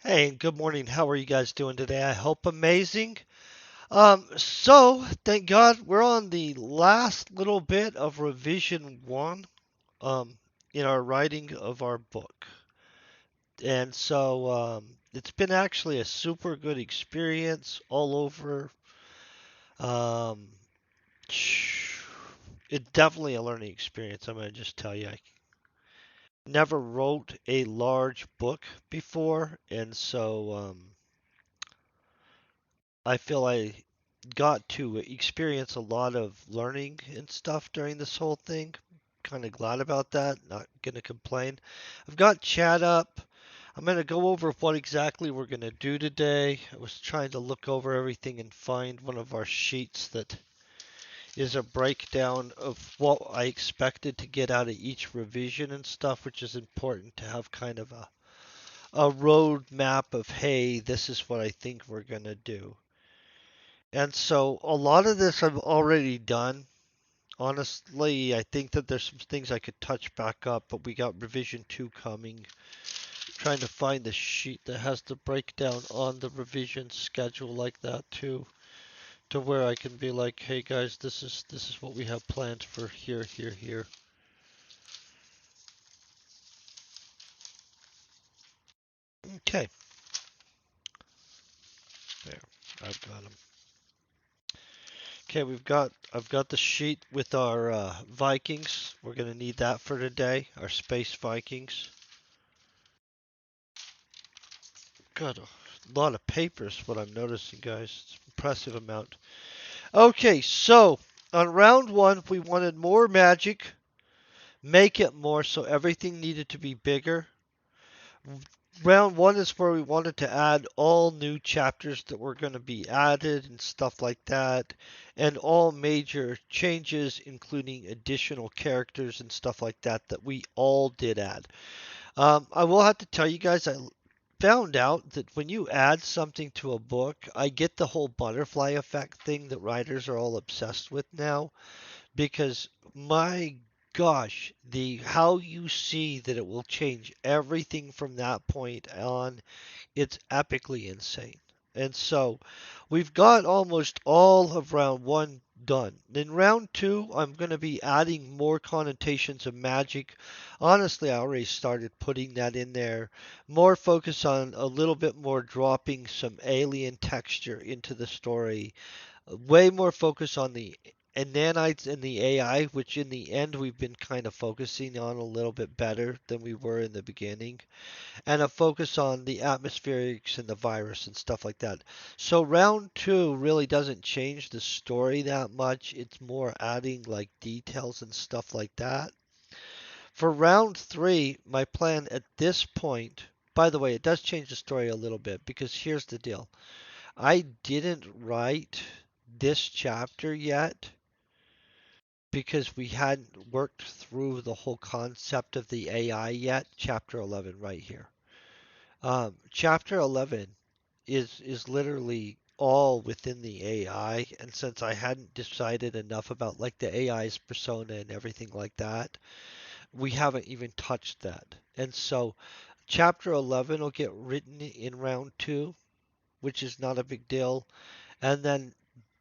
Hey, and good morning. How are you guys doing today? I hope amazing. So thank God we're on the last little bit of revision one, um, in our writing of our book. And so, it's been actually a super good experience all over. Um, it's definitely a learning experience. I'm gonna just tell you, I never wrote a large book before, and so, I feel I got to experience a lot of learning and stuff during this whole thing. Kind of glad about that. Not gonna complain. I've got chat up. I'm gonna go over what exactly we're gonna do today. I was trying to look over everything and find one of our sheets that is a breakdown of what I expected to get out of each revision and stuff, which is important to have kind of a road map of, hey, this is what I think we're gonna do. And so a lot of this I've already done. Honestly, I think that there's some things I could touch back up, but we got revision 2 coming. Trying to find the sheet that has the breakdown on the revision schedule like that too, to where I can be like, "Hey guys, this is what we have planned for here, here, here." Okay, there. I've got them. Okay, I've got the sheet with our Vikings. We're gonna need that for today, our space Vikings. Got a lot of papers, what I'm noticing, guys. It's an impressive amount. Okay, so on round one, we wanted more magic, make it more, so everything needed to be bigger. Round one is where we wanted to add all new chapters that were going to be added and stuff like that, and all major changes, including additional characters and stuff like that, that we all did add. I will have to tell you guys, I found out that when you add something to a book, I get the whole butterfly effect thing that writers are all obsessed with now because my gosh, the how you see that it will change everything from that point on, it's epically insane. And so we've got almost all of round one done. In round two, I'm going to be adding more connotations of magic. Honestly, I already started putting that in there. More focus on a little bit more dropping some alien texture into the story. Way more focus on the nanites and the AI, which in the end we've been kind of focusing on a little bit better than we were in the beginning, and a focus on the atmospherics and the virus and stuff like that. So round two really doesn't change the story that much. It's more adding like details and stuff like that. For round three, my plan at this point, by the way, it does change the story a little bit because here's the deal. I didn't write this chapter yet because we hadn't worked through the whole concept of the AI yet. Chapter 11 right here. Chapter 11 is literally all within the AI, and since I hadn't decided enough about like the AI's persona and everything like that, we haven't even touched that. And so chapter 11 will get written in round 2, which is not a big deal. And then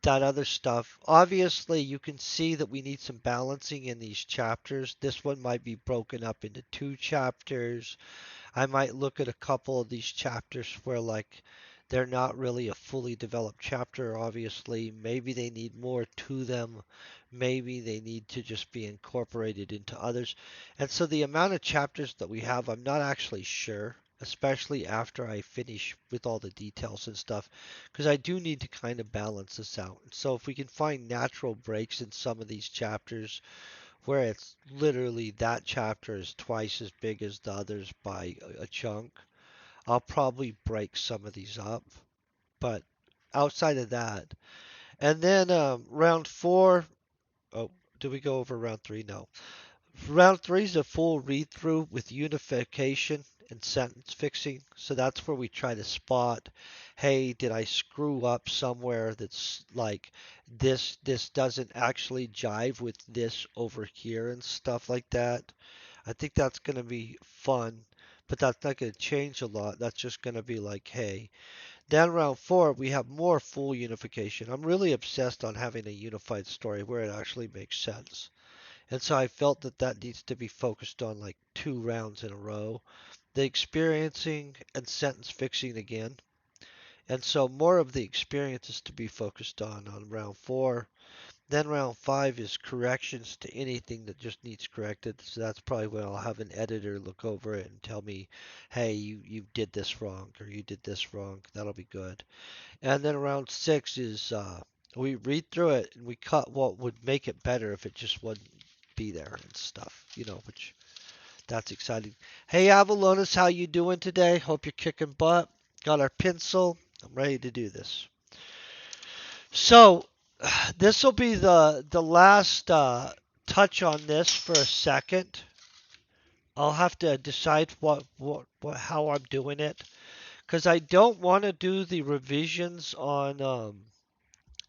that other stuff. Obviously, you can see that we need some balancing in these chapters. This one might be broken up into two chapters. I might look at a couple of these chapters where like they're not really a fully developed chapter, obviously. Maybe they need more to them. Maybe they need to just be incorporated into others. And so the amount of chapters that we have, I'm not actually sure, especially after I finish with all the details and stuff, because I do need to kind of balance this out. So if we can find natural breaks in some of these chapters, where it's literally that chapter is twice as big as the others by a chunk, I'll probably break some of these up. But outside of that, and then round four, oh, did we go over round three? No. Round three is a full read through with unification and sentence fixing. So that's where we try to spot, hey, did I screw up somewhere that's like this doesn't actually jive with this over here and stuff like that. I think that's going to be fun. but that's not going to change a lot. That's just going to be like, hey. Then round four, we have more full unification. I'm really obsessed on having a unified story where it actually makes sense. And so I felt that that needs to be focused on like 2 rounds in a row. The experiencing and sentence fixing again. And so more of the experience is to be focused on round four. Then round five is corrections to anything that just needs corrected. So that's probably when I'll have an editor look over it and tell me, hey, you did this wrong or you did this wrong. That'll be good. And then round six is we read through it and we cut what would make it better if it just wouldn't be there and stuff, which that's exciting. Hey Avalonus, how you doing today? Hope you're kicking butt. Got our pencil. I'm ready to do this. So this will be the last touch on this for a second. I'll have to decide what how I'm doing it because I don't want to do the revisions on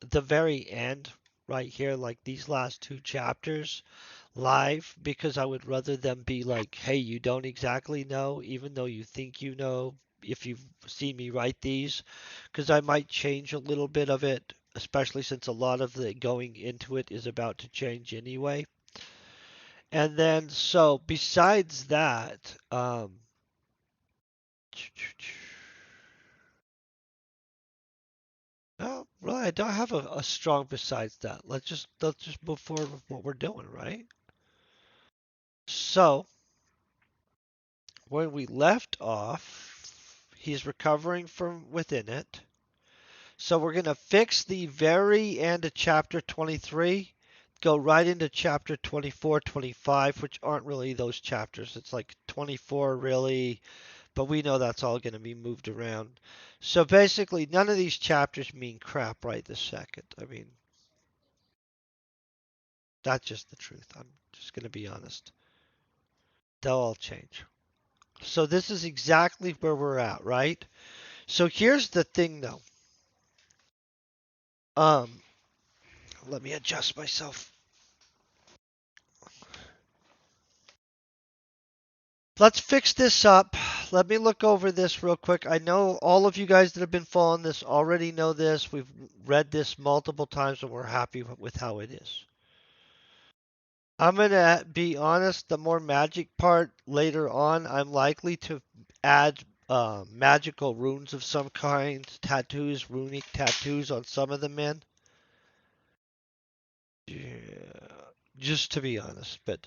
the very end right here, like these last 2 chapters live, because I would rather them be like, hey, you don't exactly know, even though you think you know if you've seen me write these, because I might change a little bit of it, especially since a lot of the going into it is about to change anyway. And then, so besides that, well, really, I don't have a strong besides that. Let's just move forward with what we're doing, right? So, when we left off, he's recovering from within it. So we're going to fix the very end of chapter 23, go right into chapter 24, 25, which aren't really those chapters. It's like 24 really, but we know that's all going to be moved around. So basically, none of these chapters mean crap right this second. I mean, that's just the truth. I'm just going to be honest. They'll all change. So this is exactly where we're at, right? So here's the thing though. Um, Let me adjust myself. Let's fix this up. Let me look over this real quick. I know all of you guys that have been following this already know this. We've read this multiple times and we're happy with how it is. I'm going to be honest, the more magic part later on, I'm likely to add magical runes of some kind, tattoos, runic tattoos on some of the men. Yeah, just to be honest, but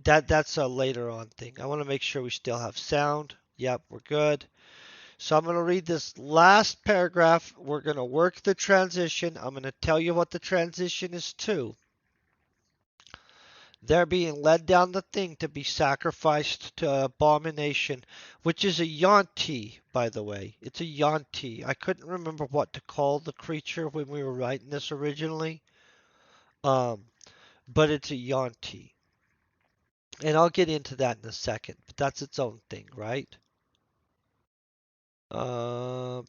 that's a later on thing. I want to make sure we still have sound. Yep, we're good. So I'm going to read this last paragraph. We're going to work the transition. I'm going to tell you what the transition is to. They're being led down the thing to be sacrificed to abomination, which is a Yonti, by the way. It's a Yonti. I couldn't remember what to call the creature when we were writing this originally. Um, but it's a Yonti. And I'll get into that in a second, but that's its own thing, right? Um,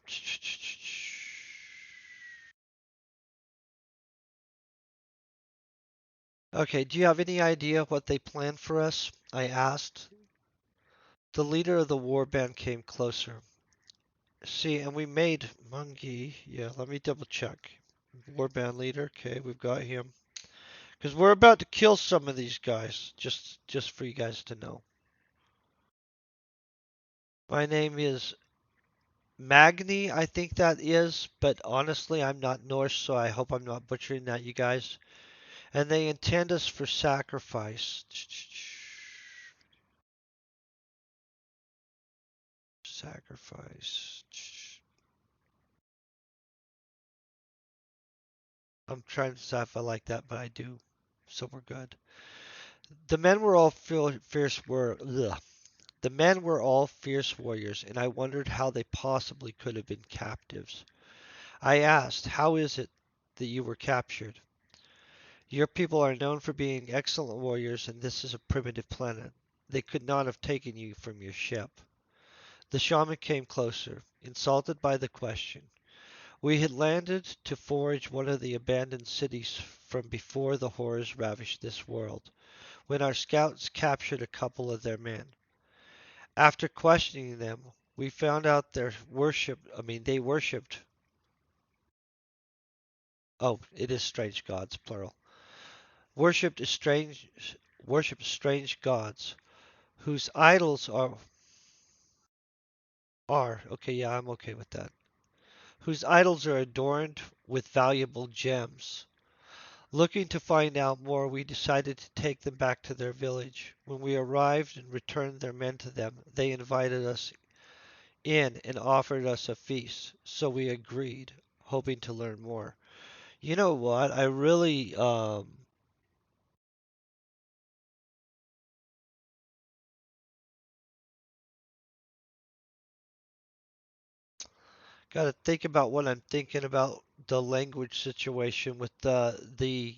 okay, do you have any idea what they planned for us? I asked. The leader of the war band came closer. See, and we made Mungi. Yeah, let me double check. Warband leader. Okay, we've got him. Because we're about to kill some of these guys. Just for you guys to know. My name is Magni, I think that is. But honestly, I'm not Norse, so I hope I'm not butchering that, you guys. And they intend us for sacrifice. Sacrifice. I'm trying to decide if I like that, but I do. So we're good. The men were all fierce were ugh. The men were all fierce warriors, and I wondered how they possibly could have been captives. I asked, "How is it that you were captured? Your people are known for being excellent warriors, and this is a primitive planet. They could not have taken you from your ship." The shaman came closer, insulted by the question. We had landed to forage one of the abandoned cities from before the horrors ravished this world, when our scouts captured a couple of their men. After questioning them, we found out they worshipped, oh, it is strange gods, plural. Worshipped strange, worshipped strange gods whose idols okay, yeah, I'm okay with that. Whose idols are adorned with valuable gems. Looking to find out more, we decided to take them back to their village. When we arrived and returned their men to them, they invited us in and offered us a feast, so we agreed, hoping to learn more. You know what? I really got to think about what I'm thinking about the language situation with the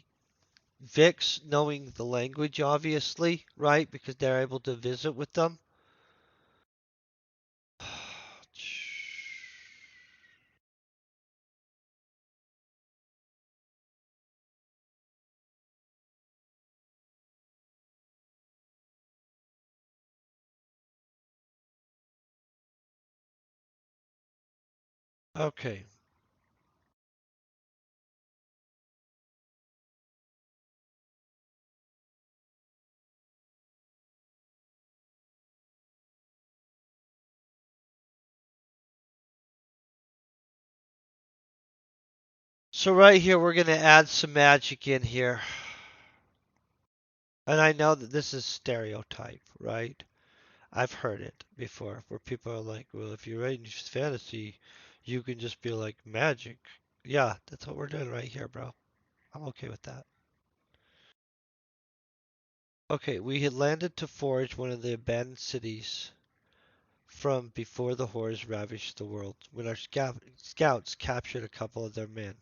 Vix knowing the language, obviously, right? Because they're able to visit with them. Okay, so right here we're going to add some magic in here. And I know that this is stereotype, right? I've heard it before where people are like, well, if you write fantasy, you can just be like magic. Yeah, that's what we're doing right here, bro. I'm okay with that. Okay, we had landed to forage one of the abandoned cities from before the horrors ravaged the world when our scouts captured a couple of their men.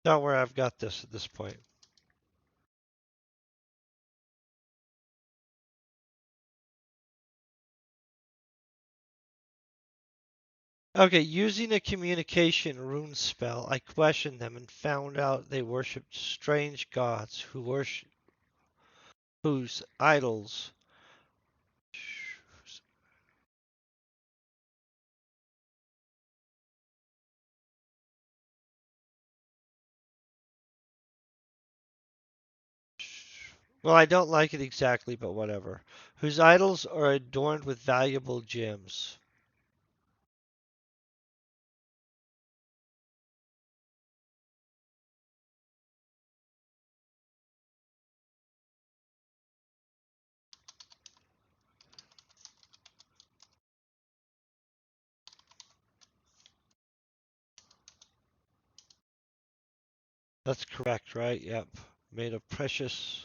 Don't worry, I've got this at this point. Okay, using a communication rune spell, I questioned them and found out they worshipped strange gods whose idols. Well, I don't like it exactly, but whatever. Whose idols are adorned with valuable gems. That's correct, right? Yep. Made of precious.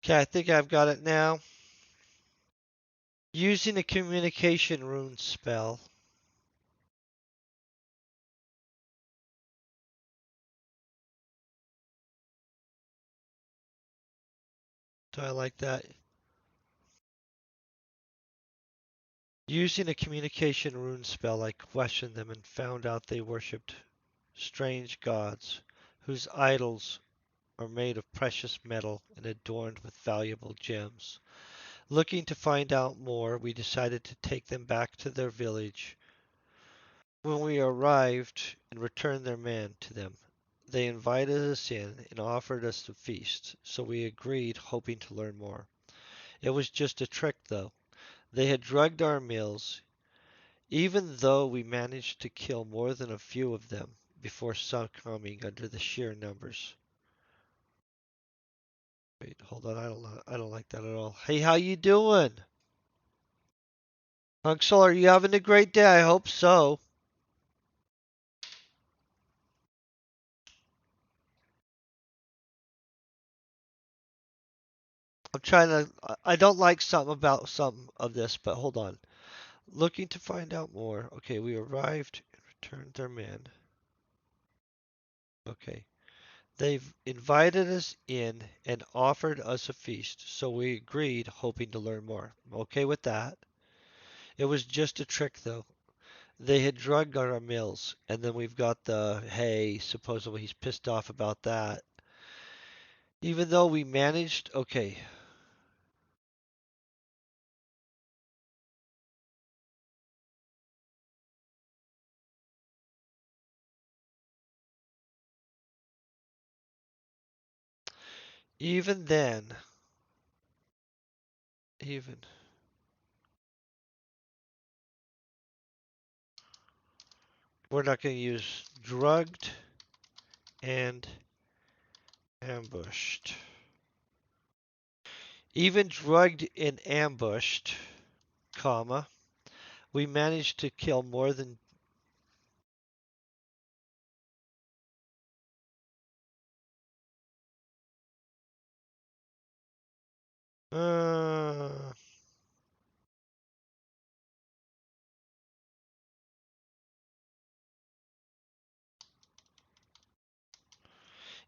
Okay, I think I've got it now. Using a communication rune spell. Do I like that? Using a communication rune spell, I questioned them and found out they worshipped strange gods whose idols are made of precious metal and adorned with valuable gems. Looking to find out more, we decided to take them back to their village. When we arrived and returned their man to them, they invited us in and offered us a feast, so we agreed, hoping to learn more. It was just a trick, though. They had drugged our meals, even though we managed to kill more than a few of them before succumbing under the sheer numbers. Wait, hold on, I don't like that at all. Hey, how you doing? Hunksel, are you having a great day? I hope so. I'm trying to. I don't like something about some of this, but hold on. Looking to find out more. Okay, we arrived and returned their man. Okay. They've invited us in and offered us a feast, so we agreed, hoping to learn more. I'm okay with that. It was just a trick, though. They had drugged our meals, and then we've got the hey, supposedly he's pissed off about that. Even though we managed, okay, even then, even, we're not going to use drugged and ambushed. Even drugged and ambushed, comma, we managed to kill more than uh,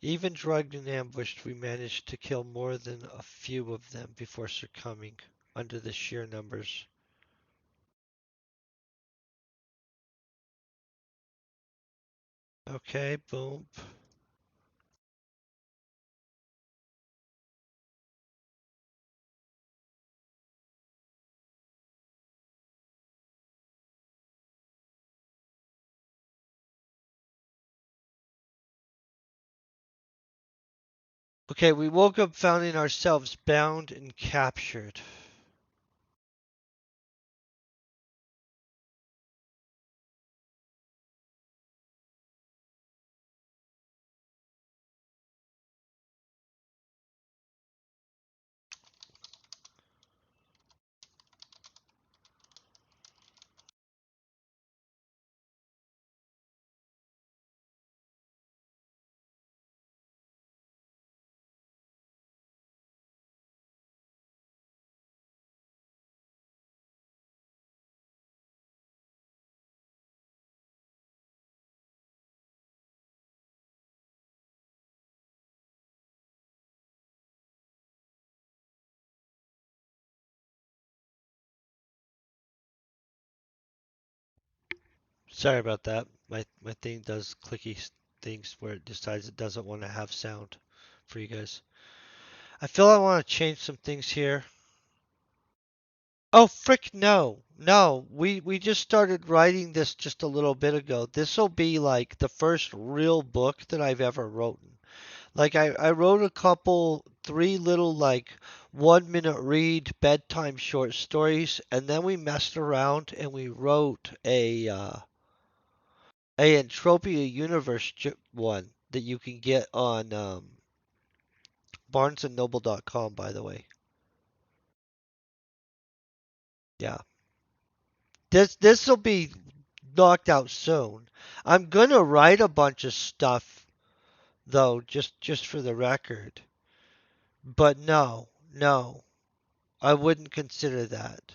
even drugged and ambushed, we managed to kill more than a few of them before succumbing under the sheer numbers. Okay, boom. Okay, we woke up finding ourselves bound and captured. Sorry about that. My thing does clicky things where it decides it doesn't want to have sound for you guys. I feel I want to change some things here. Oh, frick, no. No, we just started writing this just a little bit ago. This will be like the first real book that I've ever written. Like I wrote a couple, three little like 1 minute read bedtime short stories, and then we messed around and we wrote a Entropia Universe one that you can get on barnesandnoble.com, by the way. Yeah. This will be knocked out soon. I'm gonna write a bunch of stuff though, just for the record. But no, no, I wouldn't consider that.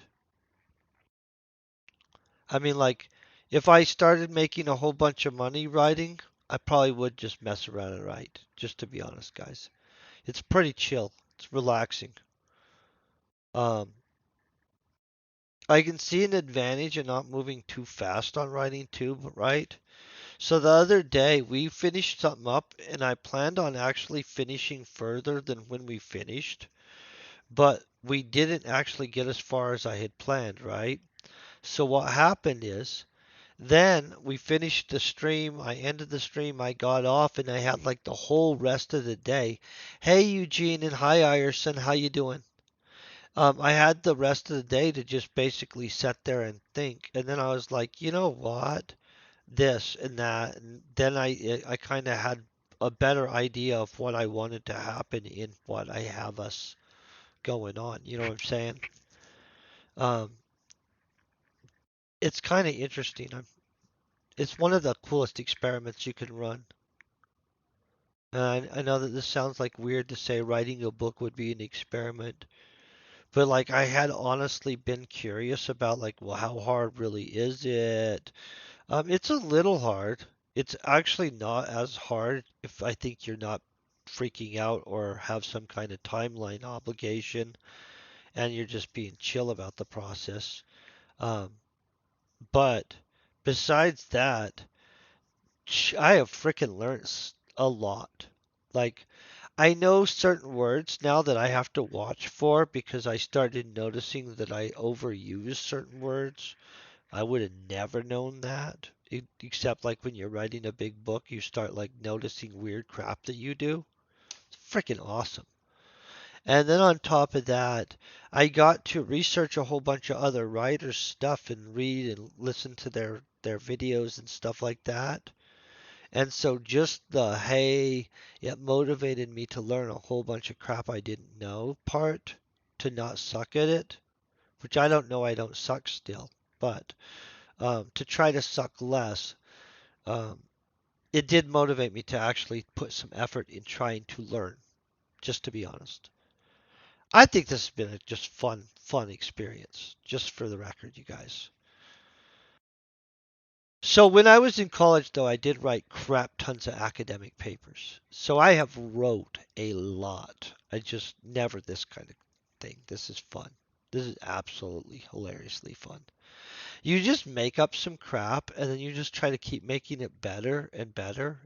I mean, like, if I started making a whole bunch of money writing, I probably would just mess around and write. Just to be honest, guys, it's pretty chill. It's relaxing. Um, I can see an advantage in not moving too fast on writing too, right? So the other day we finished something up and I planned on actually finishing further than when we finished, but we didn't actually get as far as I had planned, right? So what happened is Then we finished the stream. I ended the stream. I got off and I had like the whole rest of the day. Hey Eugene and hi Ireson, how you doing? I had the rest of the day to just basically sit there and think. And then I was like, you know what? This and that. And then I kind of had a better idea of what I wanted to happen in what I have us going on. You know what I'm saying? Um, it's kind of interesting. It's one of the coolest experiments you can run. I know that this sounds like weird to say writing a book would be an experiment, but like I had honestly been curious about like, well, how hard really is it? It's a little hard. It's actually not as hard if I think you're not freaking out or have some kind of timeline obligation and you're just being chill about the process. Um, but besides that, I have freaking learned a lot. Like, I know certain words now that I have to watch for because I started noticing that I overuse certain words. I would have never known that, except like when you're writing a big book, you start like noticing weird crap that you do. It's freaking awesome. And then on top of that, I got to research a whole bunch of other writers' stuff and read and listen to their videos and stuff like that. And so just the hey, it motivated me to learn a whole bunch of crap I didn't know part, to not suck at it, which I don't know I don't suck still, but to try to suck less. Um, it did motivate me to actually put some effort in trying to learn, just to be honest. I think this has been a just fun experience, just for the record, you guys. So when I was in college, though, I did write crap tons of academic papers. So I have wrote a lot. I just never this kind of thing. This is fun. This is absolutely hilariously fun. You just make up some crap and then you just try to keep making it better and better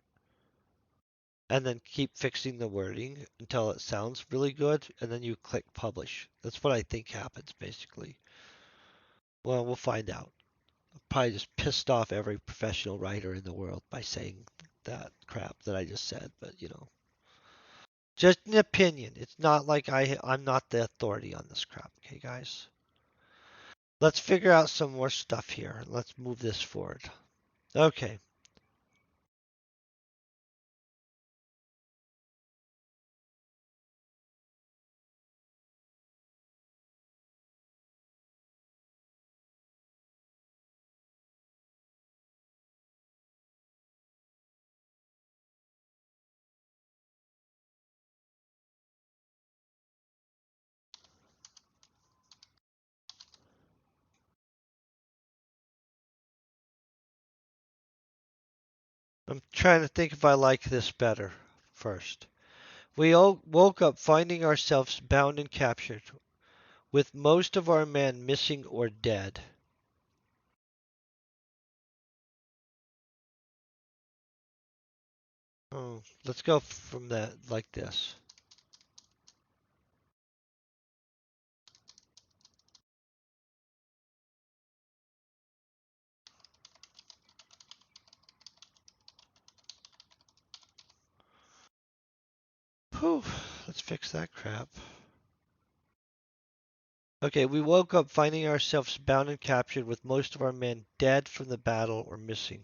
and then keep fixing the wording until it sounds really good and then you click publish. That's what I think happens basically. Well, we'll find out. Probably just pissed off every professional writer in the world by saying that crap that I just said, but just an opinion. It's not like I'm not the authority on this crap, okay, guys? Let's figure out some more stuff here. Let's move this forward. Okay. I'm trying to think if I like this better first. We all woke up finding ourselves bound and captured, with most of our men missing or dead. Oh, let's go from that like this. Whew, let's fix that crap. Okay, we woke up finding ourselves bound and captured with most of our men dead from the battle or missing.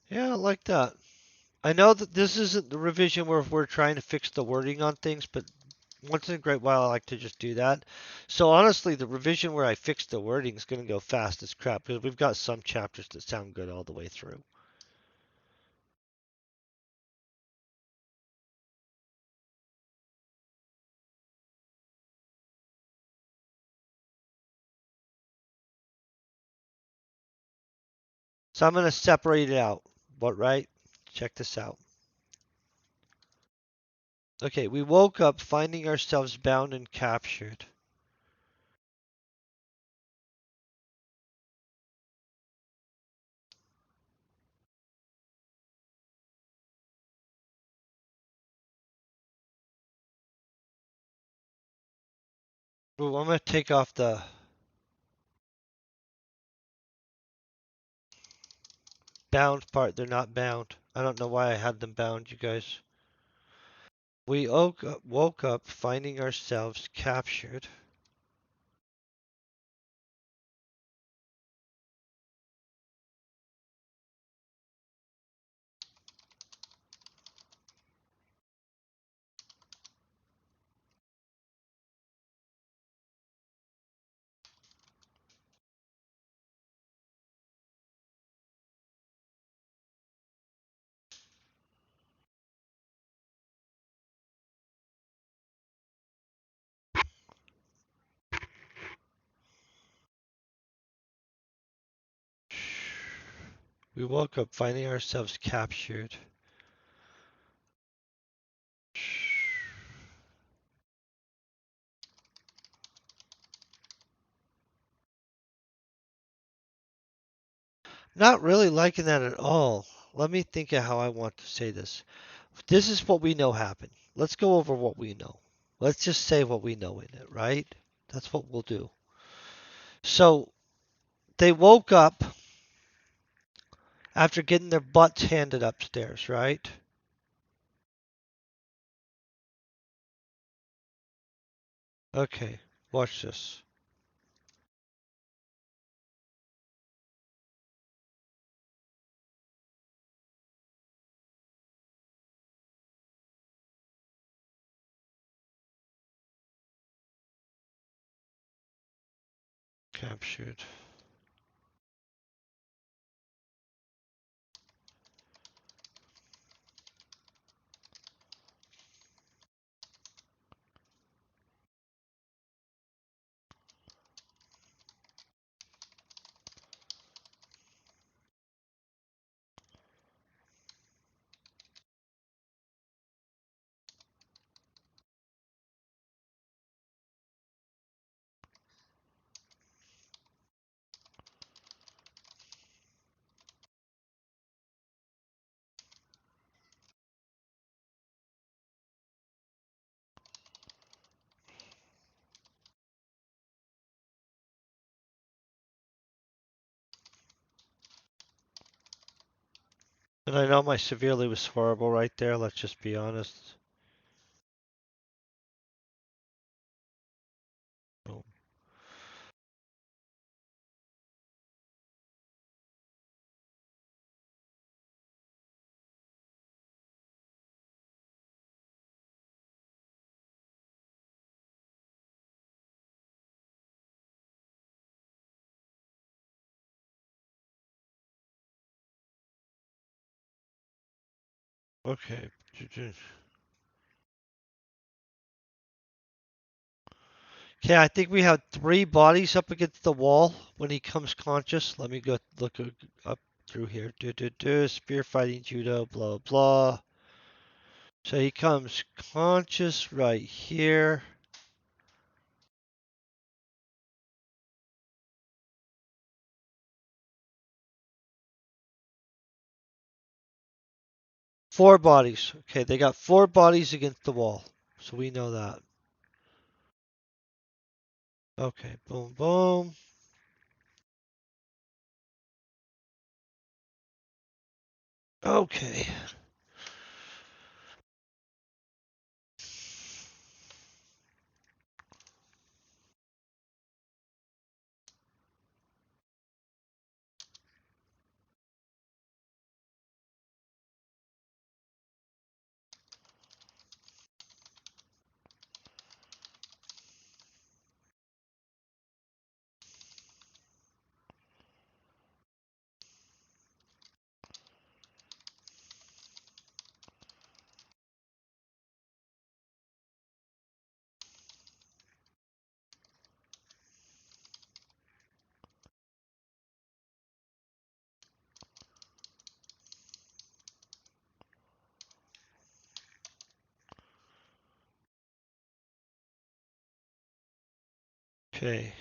Yeah, I like that. I know that this isn't the revision where we're trying to fix the wording on things, but once in a great while I like to just do that. So honestly, the revision where I fix the wording is going to go fast as crap because we've got some chapters that sound good all the way through. So I'm going to separate it out. What, right? Check this out. Okay, we woke up finding ourselves bound and captured. Ooh, I'm gonna take off the bound part. They're not bound. I don't know why I had them bound, you guys. We woke up finding ourselves captured. We woke up finding ourselves captured. Not really liking that at all. Let me think of how I want to say this. This is what we know happened. Let's go over what we know. Let's just say what we know in it, right? That's what we'll do. So they woke up after getting their butts handed upstairs, right? Okay, watch this. Captured. And I know my severely was horrible right there, let's just be honest. Boom. Okay. Okay, I think we have three bodies up against the wall when he comes conscious. Let me go look up through here. Spear fighting, judo, blah, blah. So he comes conscious right here. Four bodies. Okay, they got four bodies against the wall. So we know that. Okay, boom, boom. Okay. Okay.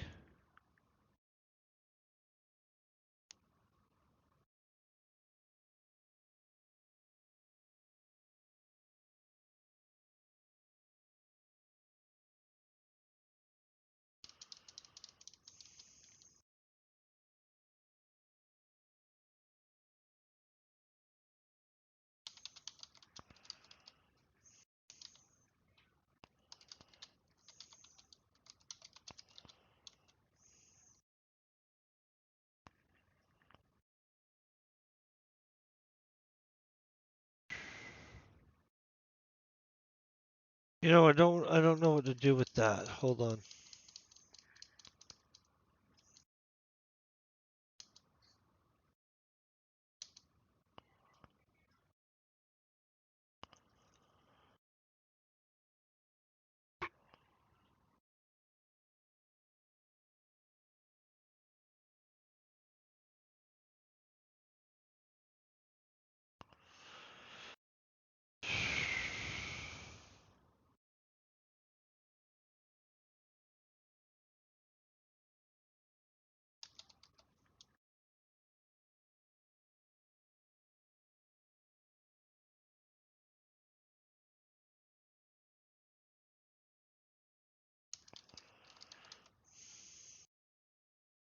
I don't know what to do with that. Hold on.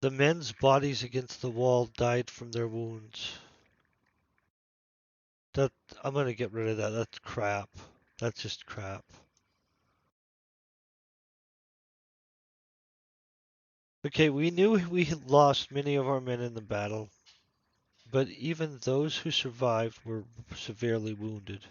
The men's bodies against the wall died from their wounds. That I'm gonna get rid of that. That's crap. That's just crap. Okay, we knew we had lost many of our men in the battle, but even those who survived were severely wounded.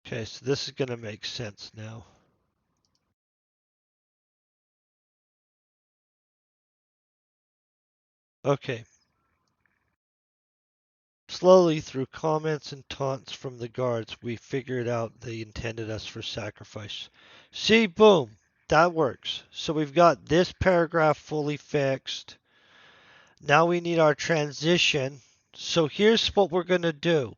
Okay, so this is gonna make sense now. Okay. Slowly, through comments and taunts from the guards, we figured out they intended us for sacrifice. See, boom, that works. So we've got this paragraph fully fixed. Now we need our transition. So here's what we're going to do.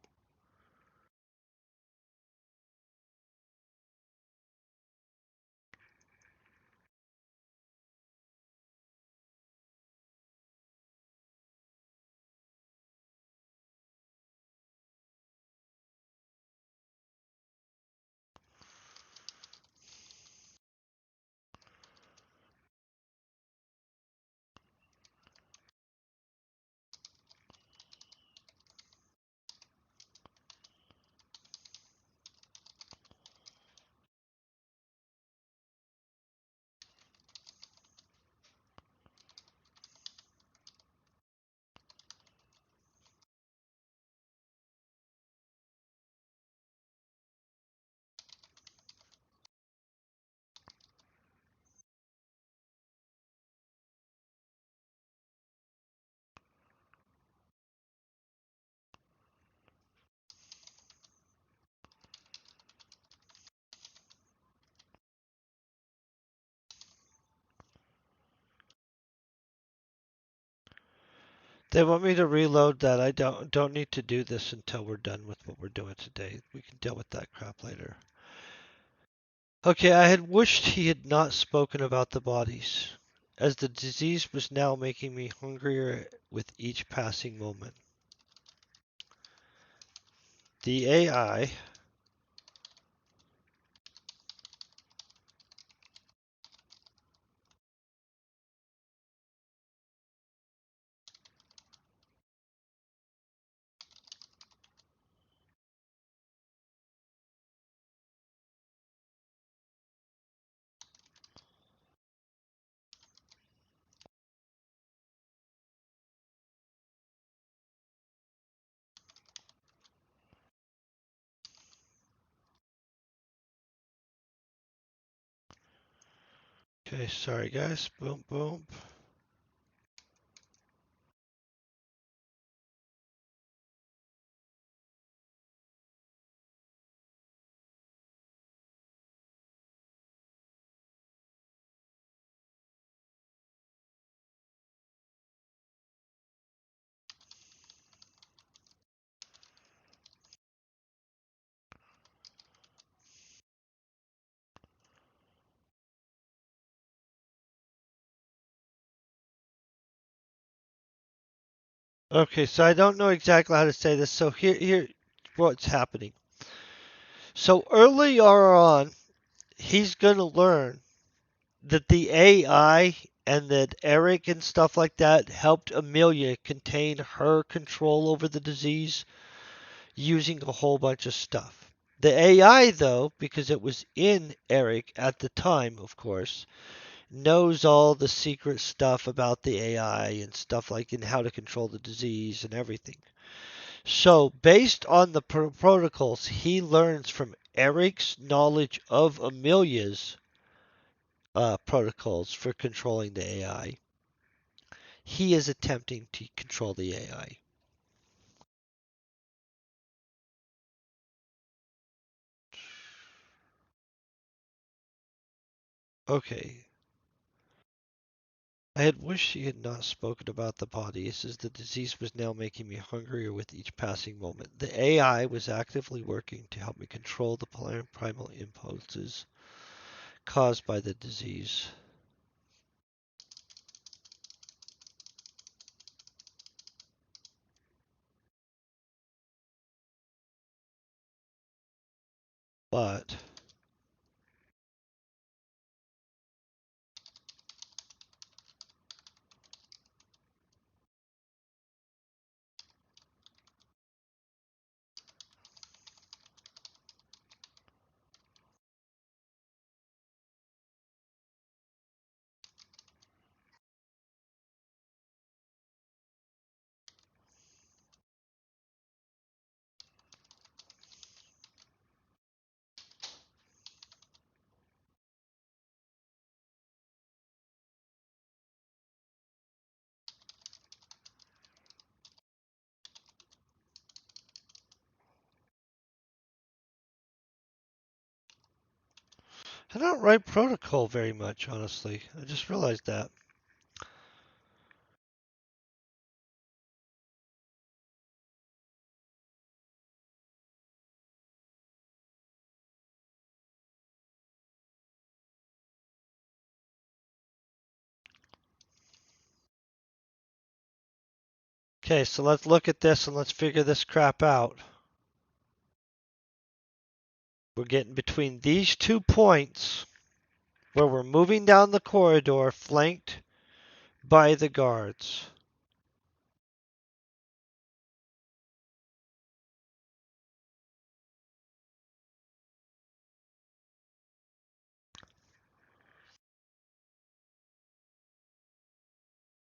They want me to reload that. I don't need to do this until we're done with what we're doing today. We can deal with that crap later. Okay, I had wished he had not spoken about the bodies, as the disease was now making me hungrier with each passing moment. The AI. Okay, sorry guys. Boom, boom. Okay, so I don't know exactly how to say this. So here what's happening. So earlier on, he's going to learn that the AI and that Eric and stuff like that helped Amelia contain her control over the disease using a whole bunch of stuff. The AI, though, because it was in Eric at the time, of course, knows all the secret stuff about the AI and stuff like in how to control the disease and everything. So, based on the protocols he learns from Eric's knowledge of Amelia's protocols for controlling the AI, he is attempting to control the AI. Okay. I had wished he had not spoken about the bodies, as the disease was now making me hungrier with each passing moment. The AI was actively working to help me control the primal impulses caused by the disease. But I don't write protocol very much, honestly. I just realized that. Okay, so let's look at this and let's figure this crap out. We're getting between these 2 points where we're moving down the corridor flanked by the guards.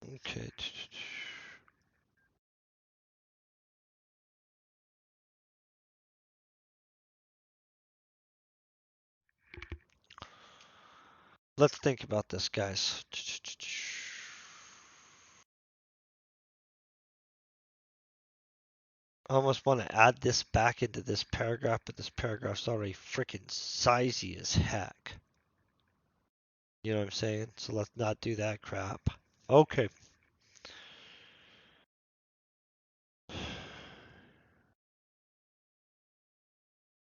Okay. Let's think about this, guys. I almost want to add this back into this paragraph, but this paragraph's already freaking sizey as heck. You know what I'm saying? So let's not do that crap. Okay.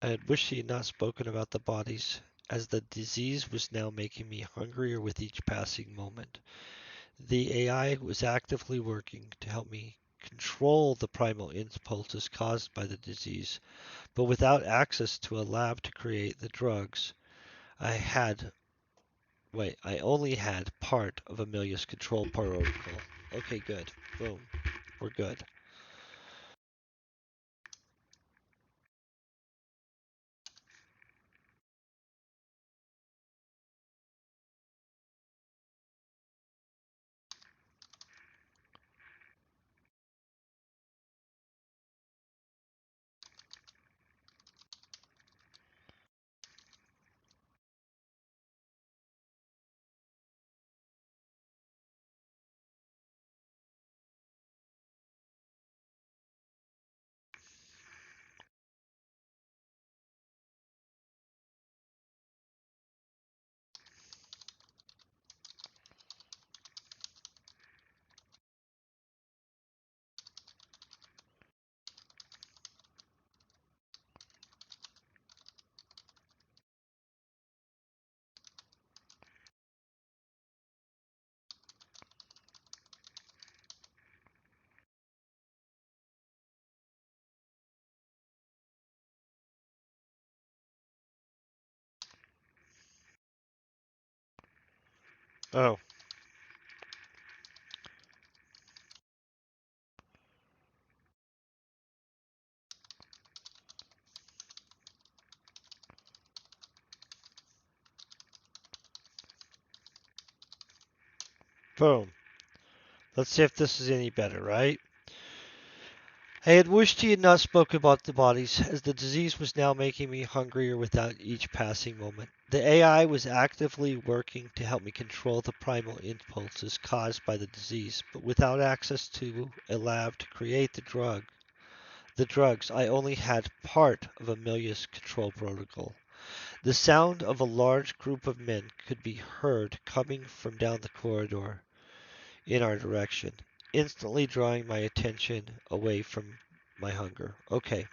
I had wished he had not spoken about the bodies, as the disease was now making me hungrier with each passing moment. The AI was actively working to help me control the primal impulses caused by the disease, but without access to a lab to create the drugs, I had I only had part of Amelia's control protocol. Okay, good. Boom. We're good. Oh, boom. Let's see if this is any better, right? I had wished he had not spoken about the bodies, as the disease was now making me hungrier without each passing moment. The AI was actively working to help me control the primal impulses caused by the disease, but without access to a lab to create the drugs, I only had part of Amelia's control protocol. The sound of a large group of men could be heard coming from down the corridor in our direction, instantly drawing my attention away from my hunger. Okay.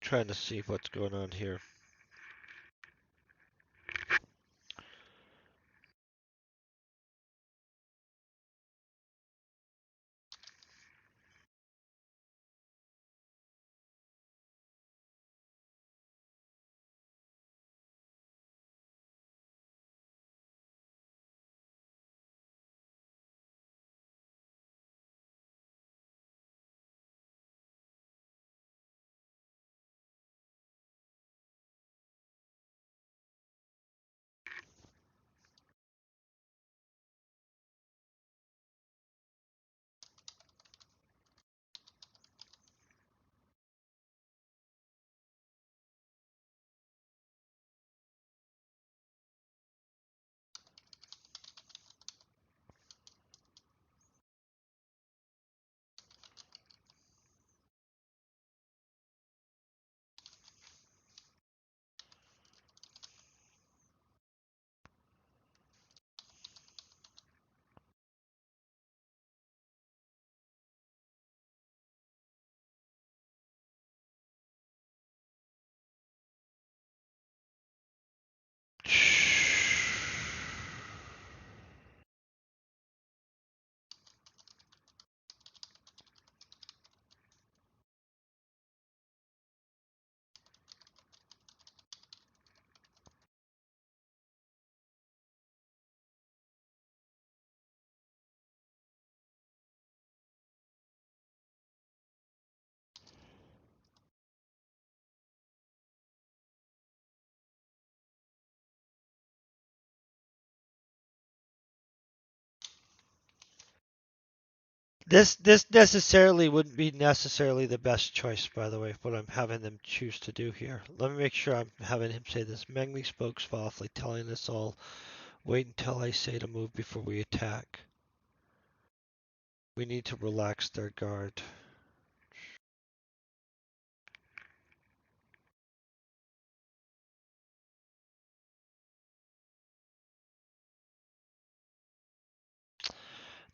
Trying to see what's going on here. This necessarily wouldn't be necessarily the best choice, by the way, what I'm having them choose to do here. Let me make sure I'm having him say this. Mengli spoke softly, telling us all, wait until I say to move before we attack. We need to relax their guard.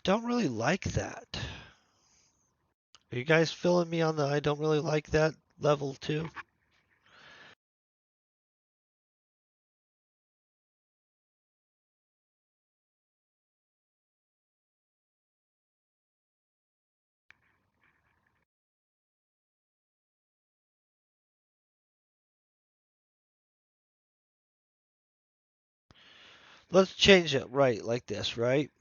Don't really like that. Are you guys feeling me on the I don't really like that level too? Let's change it right like this, right?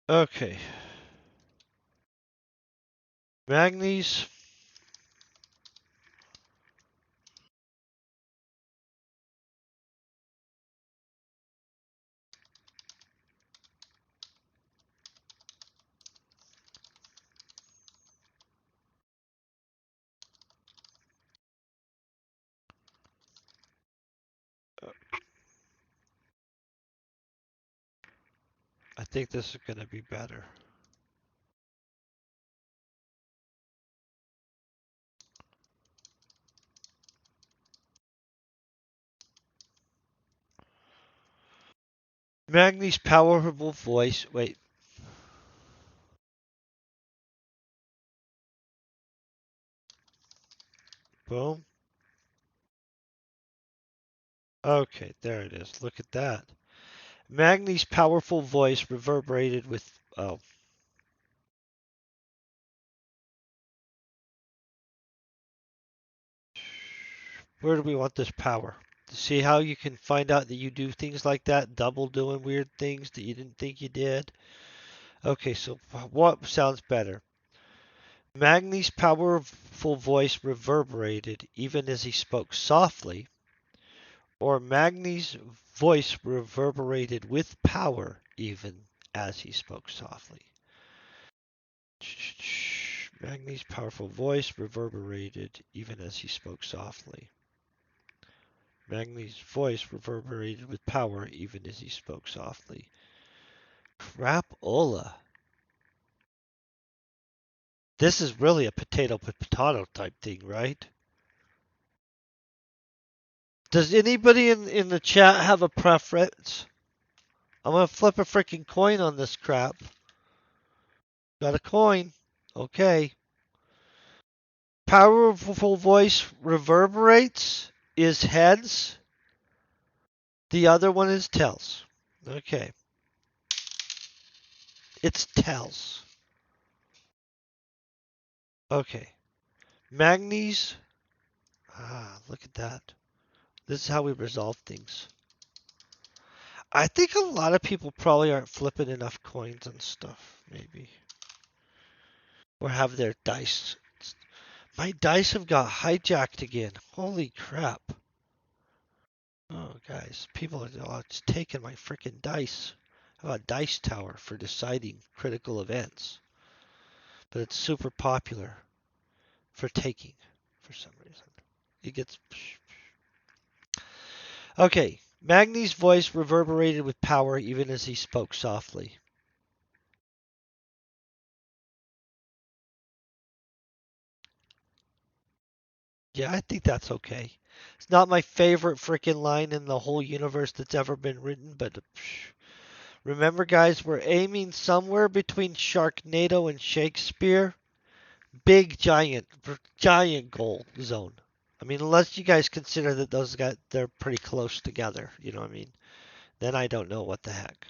Okay. Magnes. I think this is going to be better. Magni's powerful voice. Wait. Boom. Okay, there it is. Look at that. Magni's powerful voice reverberated with. Oh. Where do we want this power? See how you can find out that you do things like that, double doing weird things that you didn't think you did? Okay, so what sounds better? Magni's powerful voice reverberated even as he spoke softly, or Magni's voice reverberated with power even as he spoke softly. Magni's powerful voice reverberated even as he spoke softly. Magni's voice reverberated with power even as he spoke softly. Crapola. This is really a potato type thing, right? Does anybody in the chat have a preference? I'm gonna flip a freaking coin on this crap. Got a coin. Okay. Powerful voice reverberates is heads. The other one is tails. Okay. It's tails. Okay. Magnes. Look at that. This is how we resolve things. I think a lot of people probably aren't flipping enough coins and stuff, maybe. Or have their dice. My dice have got hijacked again. Holy crap. Oh, guys, people are just taking my freaking dice. I have a dice tower for deciding critical events, but it's super popular for taking for some reason. It gets. Okay, Magni's voice reverberated with power even as he spoke softly. Yeah, I think that's okay. It's not my favorite freaking line in the whole universe that's ever been written, but remember, guys, we're aiming somewhere between Sharknado and Shakespeare. Big, giant goal zone. I mean, unless you guys consider that those guys, they're pretty close together, you know what I mean? Then I don't know what the heck.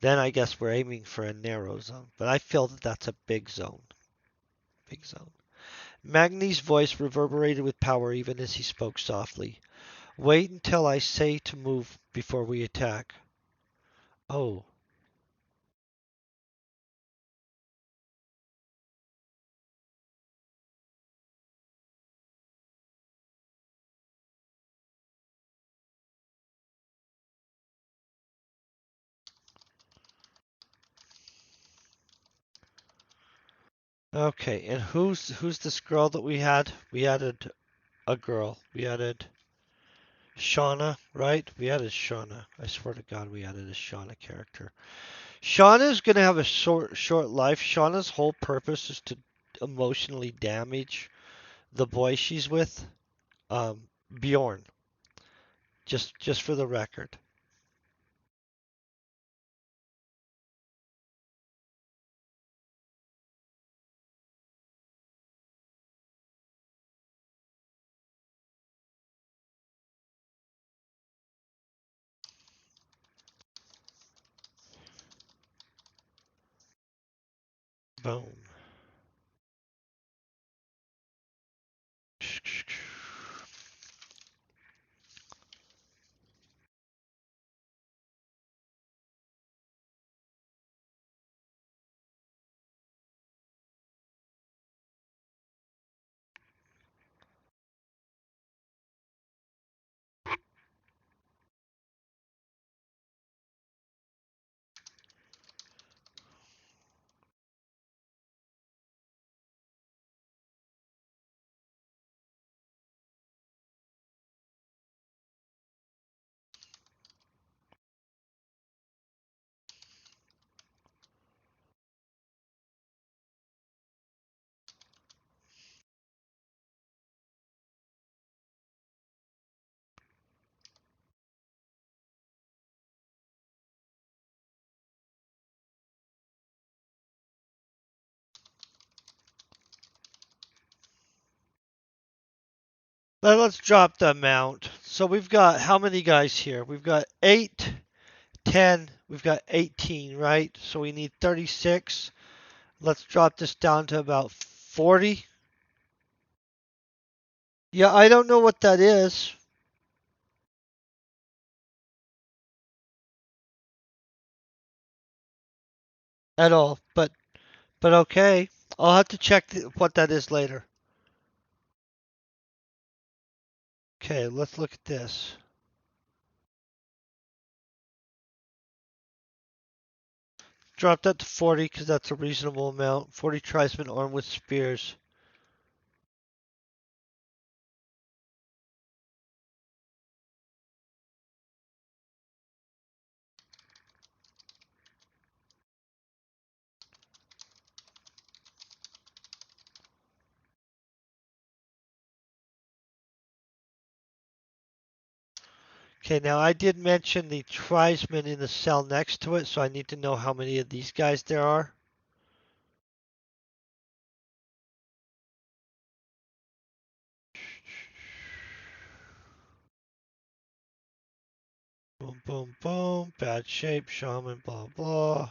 Then I guess we're aiming for a narrow zone. But I feel that that's a big zone. Big zone. Magni's voice reverberated with power even as he spoke softly. Wait until I say to move before we attack. Oh, okay. And who's this girl that we had? We added a girl. We added Shauna, right? We added Shauna. I swear to God, we added a Shauna character. Shauna's gonna have a short life. Shauna's whole purpose is to emotionally damage the boy she's with, Bjorn. Just for the record. Boom. Let's drop the amount. So we've got how many guys here? We've got 8, 10, we've got 18, right? So we need 36. Let's drop this down to about 40. Yeah, I don't know what that is at all, but okay. I'll have to check what that is later. Okay, let's look at this. Drop that to 40 because that's a reasonable amount. 40 tribesmen armed with spears. Okay, now I did mention the tribesmen in the cell next to it, so I need to know how many of these guys there are. Boom, boom, boom. Bad shape, shaman, blah, blah.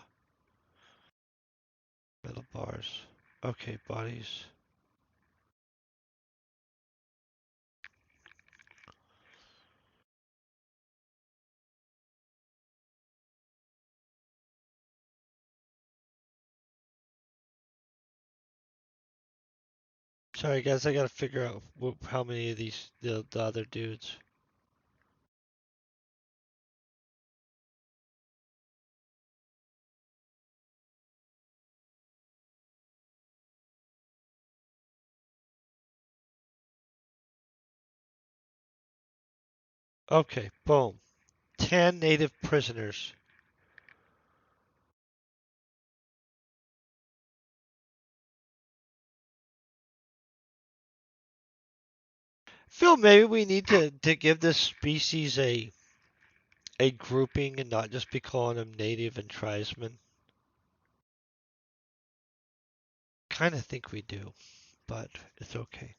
Metal bars. Okay, bodies. Sorry, guys, I gotta figure out how many of these, the other dudes. Okay, boom. 10 native prisoners. Phil, maybe we need to give this species a grouping and not just be calling them native and tribesmen. Kind of think we do, but it's okay.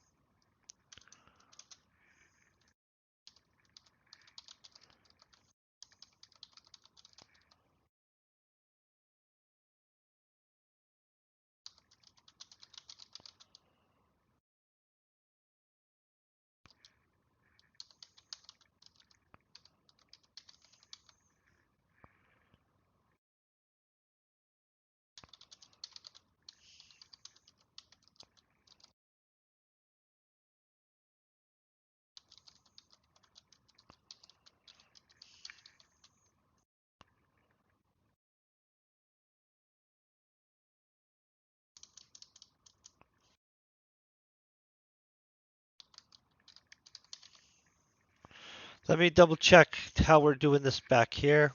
Let me double check how we're doing this back here.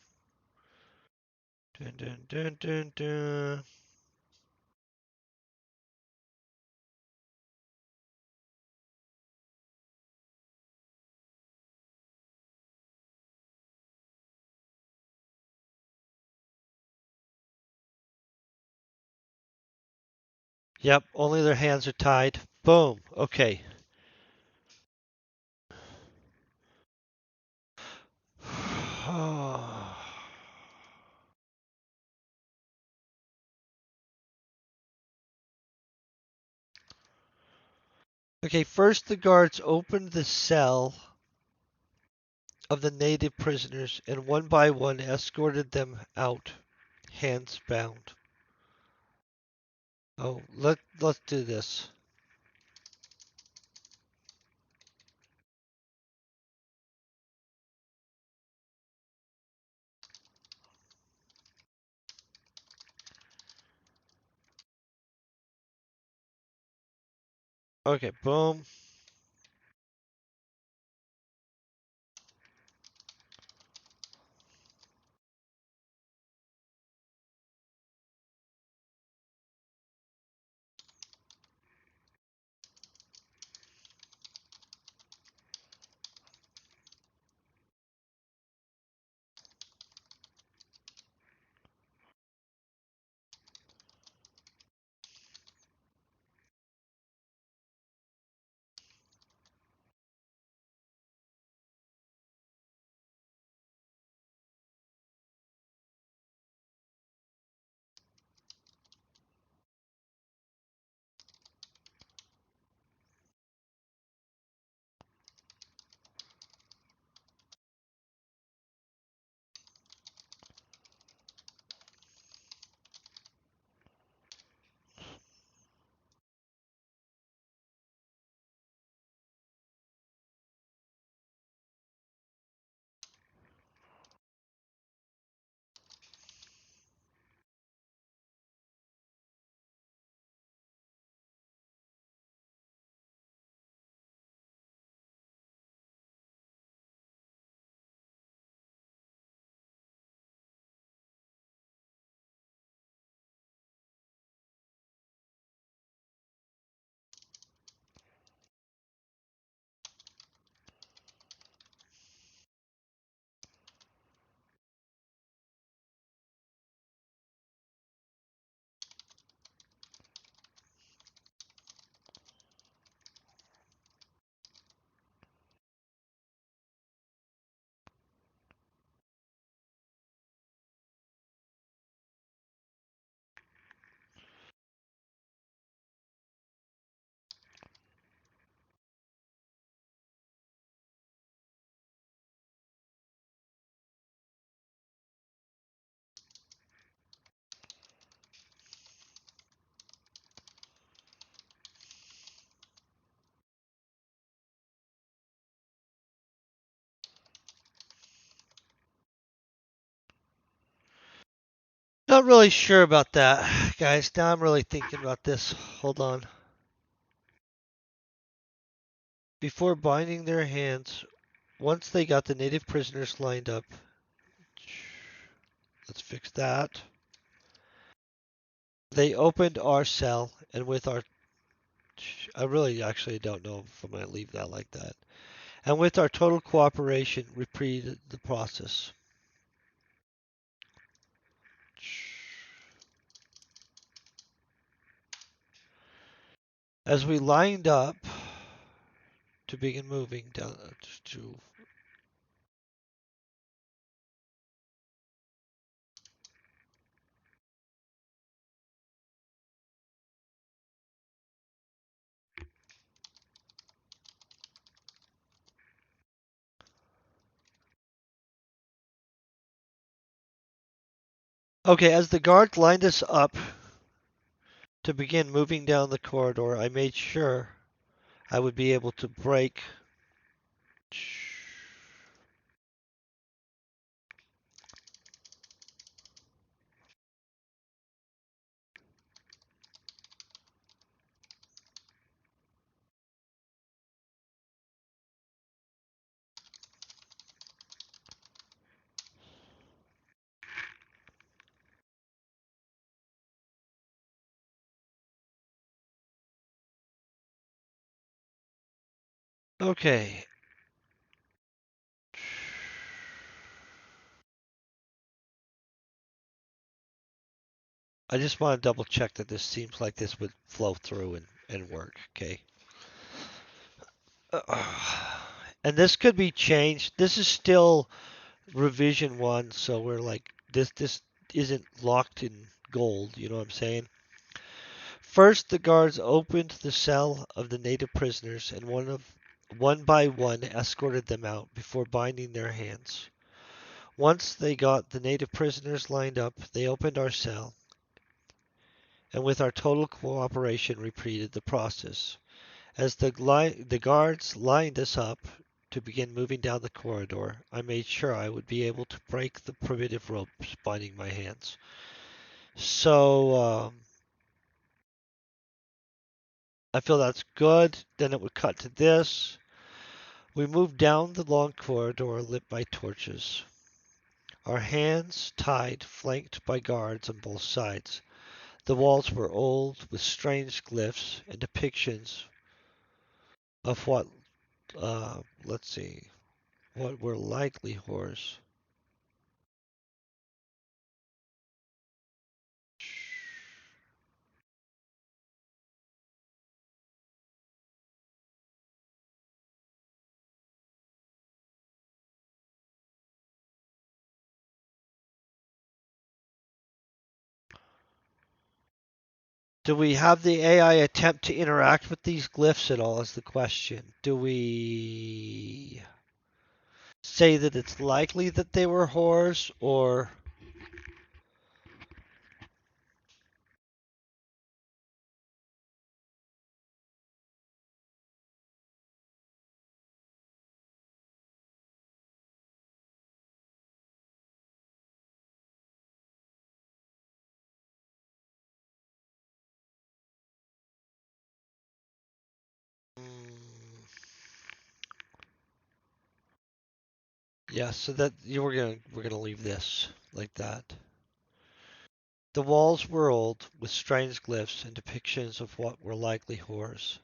Dun, dun, dun, dun, dun. Yep, only their hands are tied. Boom. Okay. Okay, first the guards opened the cell of the native prisoners and one by one escorted them out, hands bound. Oh, let's do this. Okay, boom. Not really sure about that, guys. Now I'm really thinking about this. Hold on. Before binding their hands, once they got the native prisoners lined up, let's fix that. They opened our cell, and with our, I really actually don't know if I'm going to leave that like that. And with our total cooperation, repeated the process. As we lined up to begin moving down to. Okay, as the guards lined us up to begin moving down the corridor, I made sure I would be able to break. Okay. I just want to double check that this seems like this would flow through and work. Okay. And this could be changed. This is still revision one, so we're like this isn't locked in gold, you know what I'm saying? First, the guards opened the cell of the native prisoners and one by one escorted them out before binding their hands. Once they got the native prisoners lined up, they opened our cell and with our total cooperation repeated the process. As the guards lined us up to begin moving down the corridor, I made sure I would be able to break the primitive ropes binding my hands. So I feel that's good. Then it would cut to this. We moved down the long corridor lit by torches, our hands tied, flanked by guards on both sides. The walls were old, with strange glyphs and depictions of let's see, what were likely horrors. Do we have the AI attempt to interact with these glyphs at all is the question. Do we say that it's likely that they were horrors or yeah, so that you we're gonna leave this like that. The walls were old, with strange glyphs and depictions of what were likely horrors.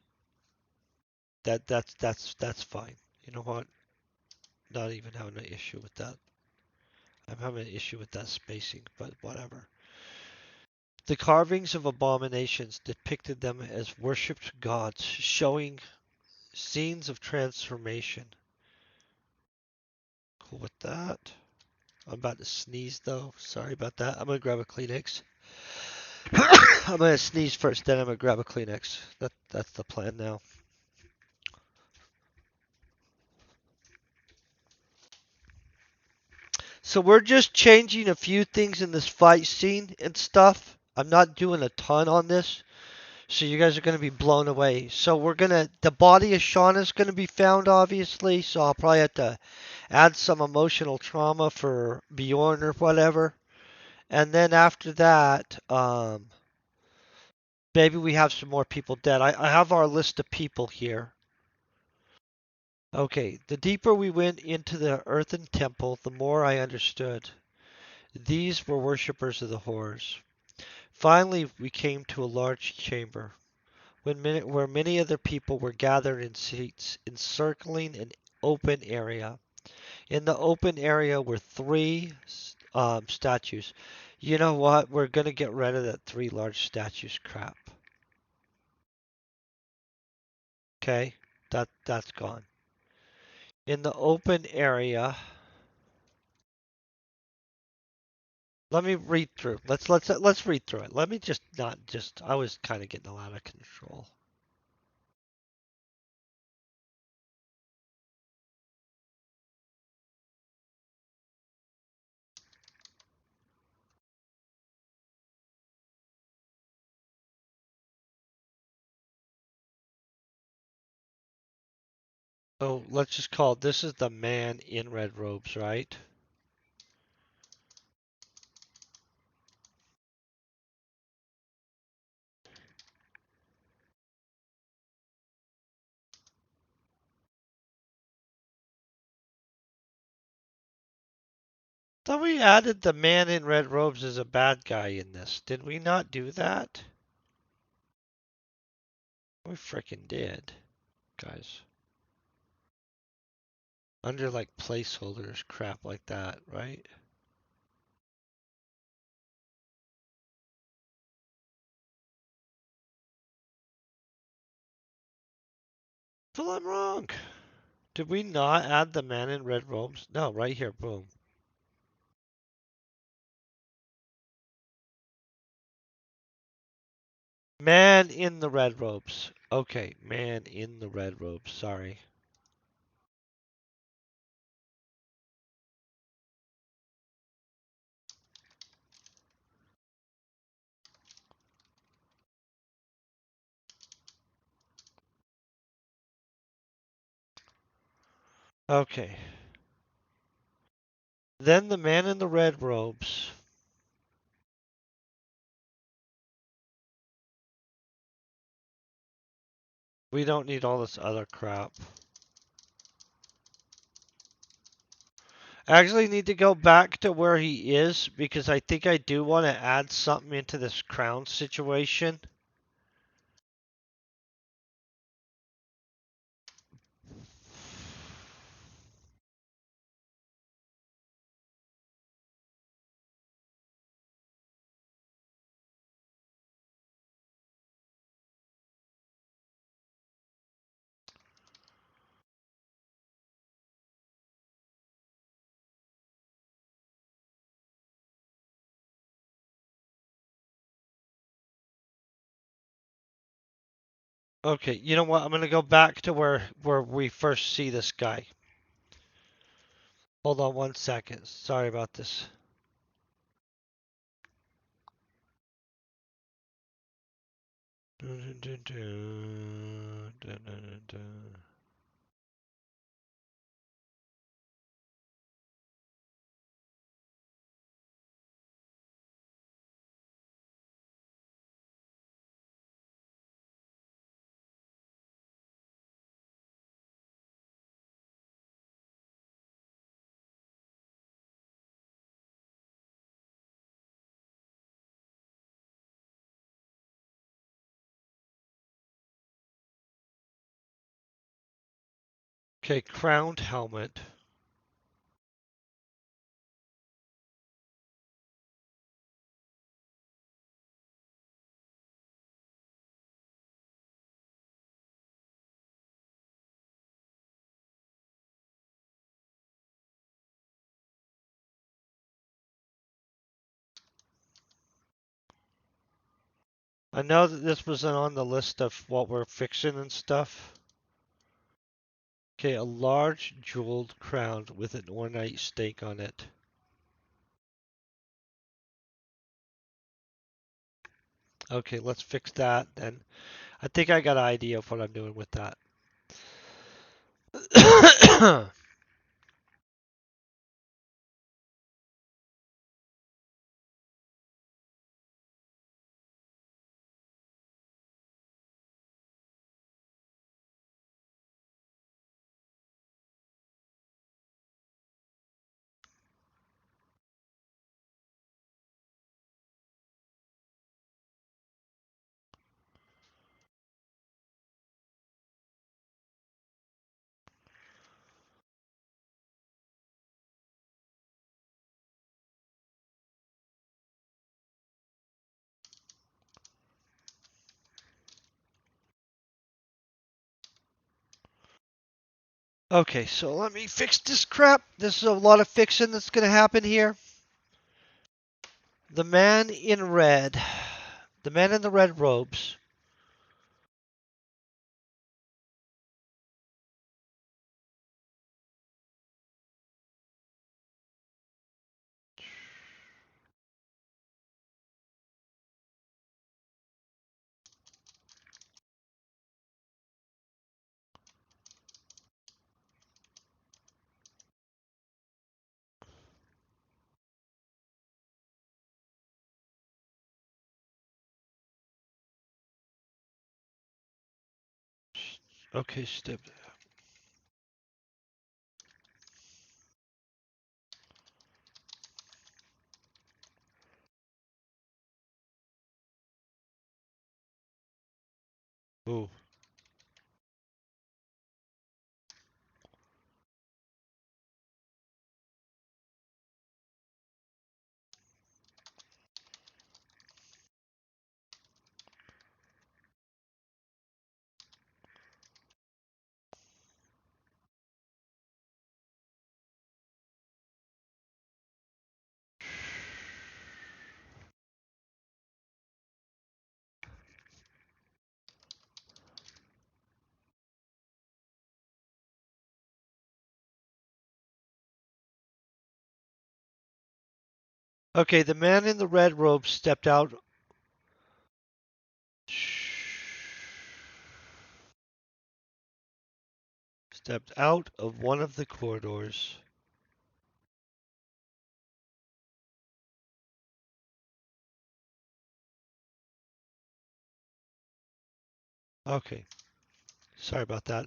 That's fine. You know what? Not even having an issue with that. I'm having an issue with that spacing, but whatever. The carvings of abominations depicted them as worshipped gods, showing scenes of transformation. Cool with that. I'm about to sneeze though. Sorry about that. I'm gonna grab a Kleenex. I'm gonna sneeze first, then I'm gonna grab a Kleenex. That's the plan now. So we're just changing a few things in this fight scene and stuff. I'm not doing a ton on this. So you guys are going to be blown away. So the body of Shauna is going to be found, obviously. So I'll probably have to add some emotional trauma for Bjorn or whatever. And then after that, maybe we have some more people dead. I have our list of people here. Okay, the deeper we went into the earthen temple, the more I understood. These were worshippers of the horrors. Finally, we came to a large chamber, where many other people were gathered in seats, encircling an open area. In the open area were three statues. You know what? We're gonna get rid of that three large statues crap. Okay, that's gone. In the open area, let me read through. Let's read through it. Let me just not just. I was kind of getting a lot of control. Oh, let's just call it. This is the man in red robes, right? Thought we added the man in red robes as a bad guy in this. Did we not do that? We frickin' did, guys. Under like placeholders, crap like that, right? Well, I'm wrong. Did we not add the man in red robes? No, right here, boom. Man in the red robes. Okay, man in the red robes, sorry. Okay. Then the man in the red robes. We don't need all this other crap. I actually need to go back to where he is because I think I do want to add something into this crown situation. Okay, you know what? I'm gonna go back to where we first see this guy. Hold on 1 second. Sorry about this. Okay, crowned helmet. I know that this wasn't on the list of what we're fixing and stuff. Okay, a large jeweled crown with an ornate stake on it. Okay, let's fix that then. I think I got an idea of what I'm doing with that. Okay, so let me fix this crap. This is a lot of fixing that's going to happen here. The man in red. The man in the red robes. Okay, step. Ooh. Okay, the man in the red robe stepped out. Stepped out of one of the corridors. Okay, sorry about that.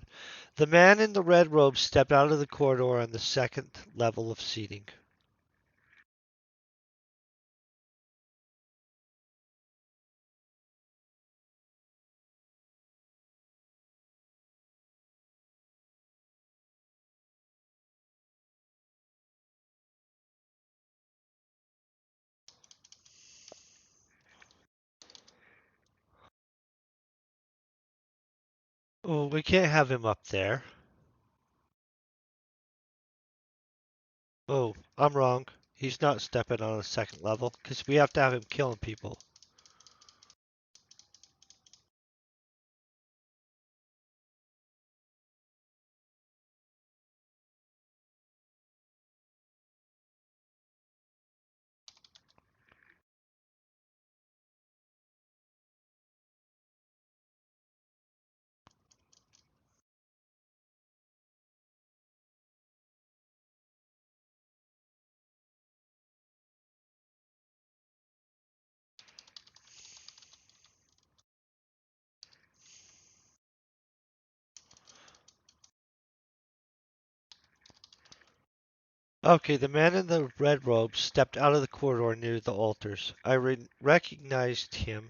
The man in the red robe stepped out of the corridor on the second level of seating. Oh, we can't have him up there. Oh, I'm wrong. He's not stepping on a second level because we have to have him killing people. Okay, the man in the red robe stepped out of the corridor near the altars. I recognized him.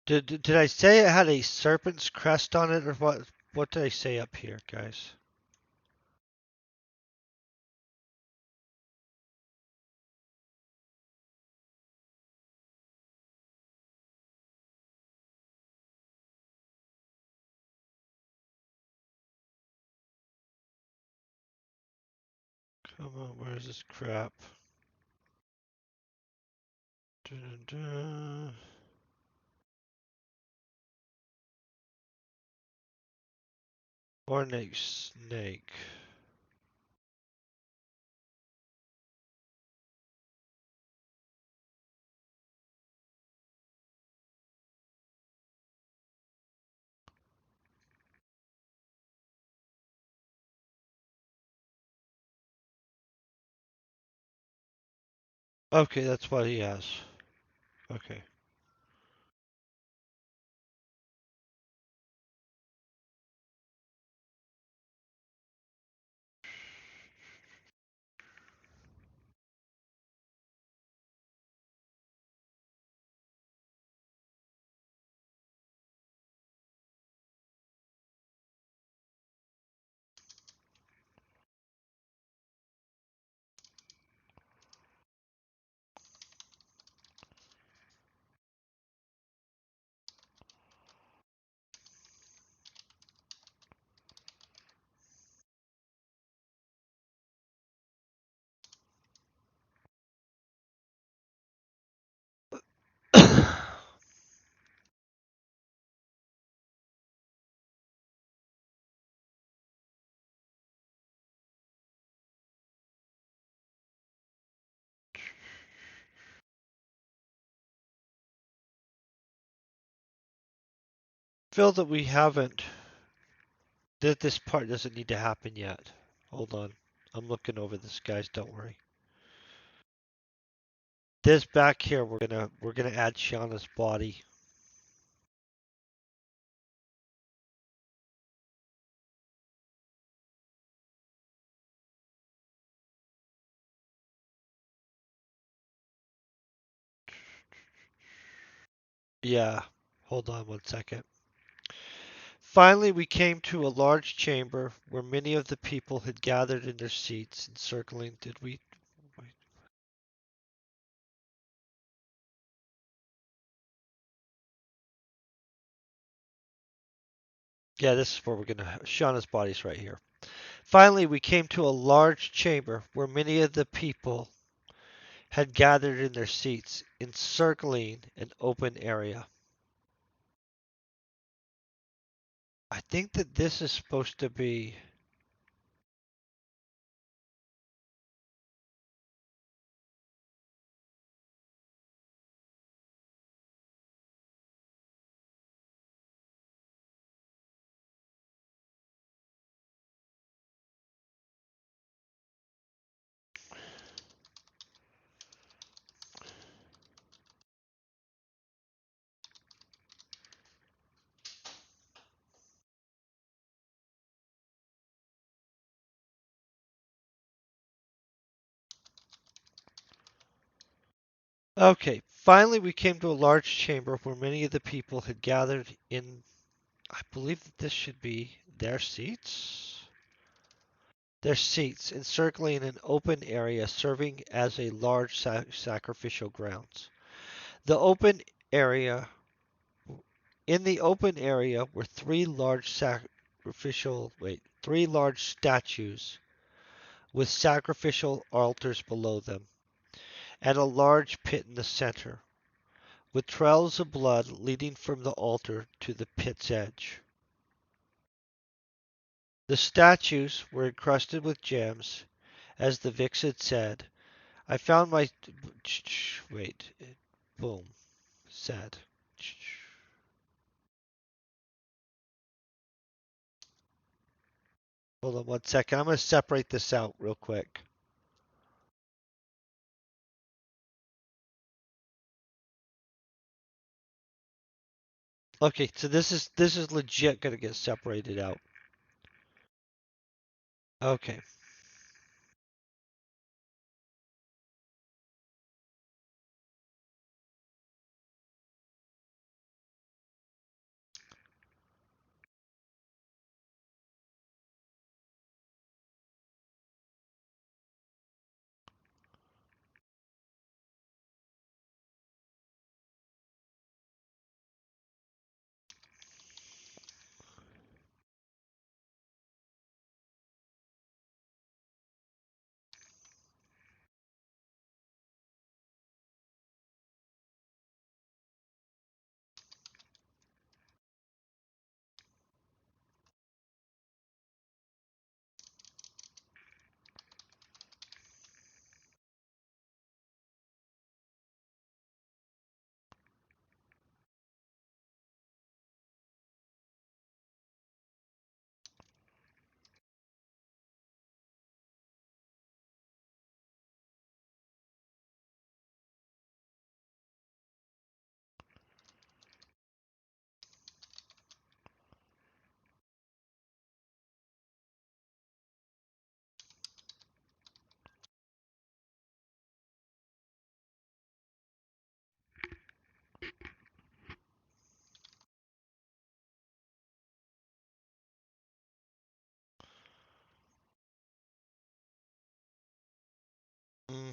Did I say it had a serpent's crest on it, or what? What did I say up here, guys? Come on, where's this crap? Dun, dun, dun. Ornate snake. Okay, that's what he has. Okay. Feel that we haven't. That this part doesn't need to happen yet. Hold on. I'm looking over this, guys. Don't worry. This back here, we're gonna add Shauna's body. Yeah. Hold on 1 second. Finally, we came to a large chamber where many of the people had gathered in their seats, encircling. Did we? Wait. Yeah, this is where we're gonna. Shauna's body's right here. Finally, we came to a large chamber where many of the people had gathered in their seats, encircling an open area. I think that this is supposed to be. Okay, finally we came to a large chamber where many of the people had gathered in. I believe that this should be their seats. Their seats, encircling an open area serving as a large sacrificial grounds. The open area, in the open area were three large statues with sacrificial altars below them, and a large pit in the center, with trails of blood leading from the altar to the pit's edge. The statues were encrusted with gems, as the Vix had said. I found my. Wait. Boom. Said. Hold on 1 second. I'm going to separate this out real quick. Okay, so this is legit going to get separated out. Okay.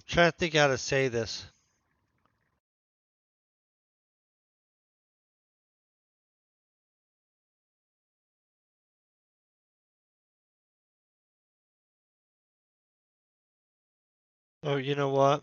Trying to think how to say this. Oh, you know what?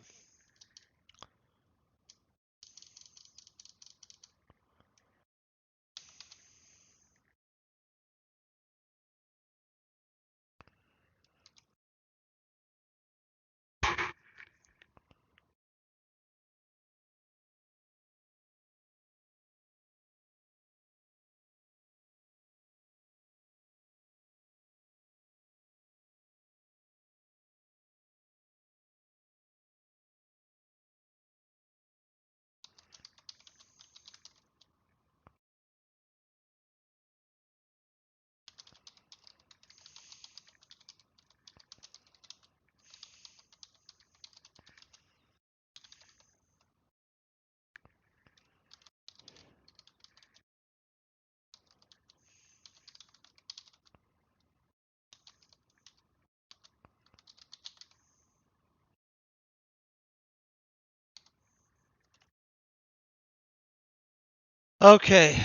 Okay.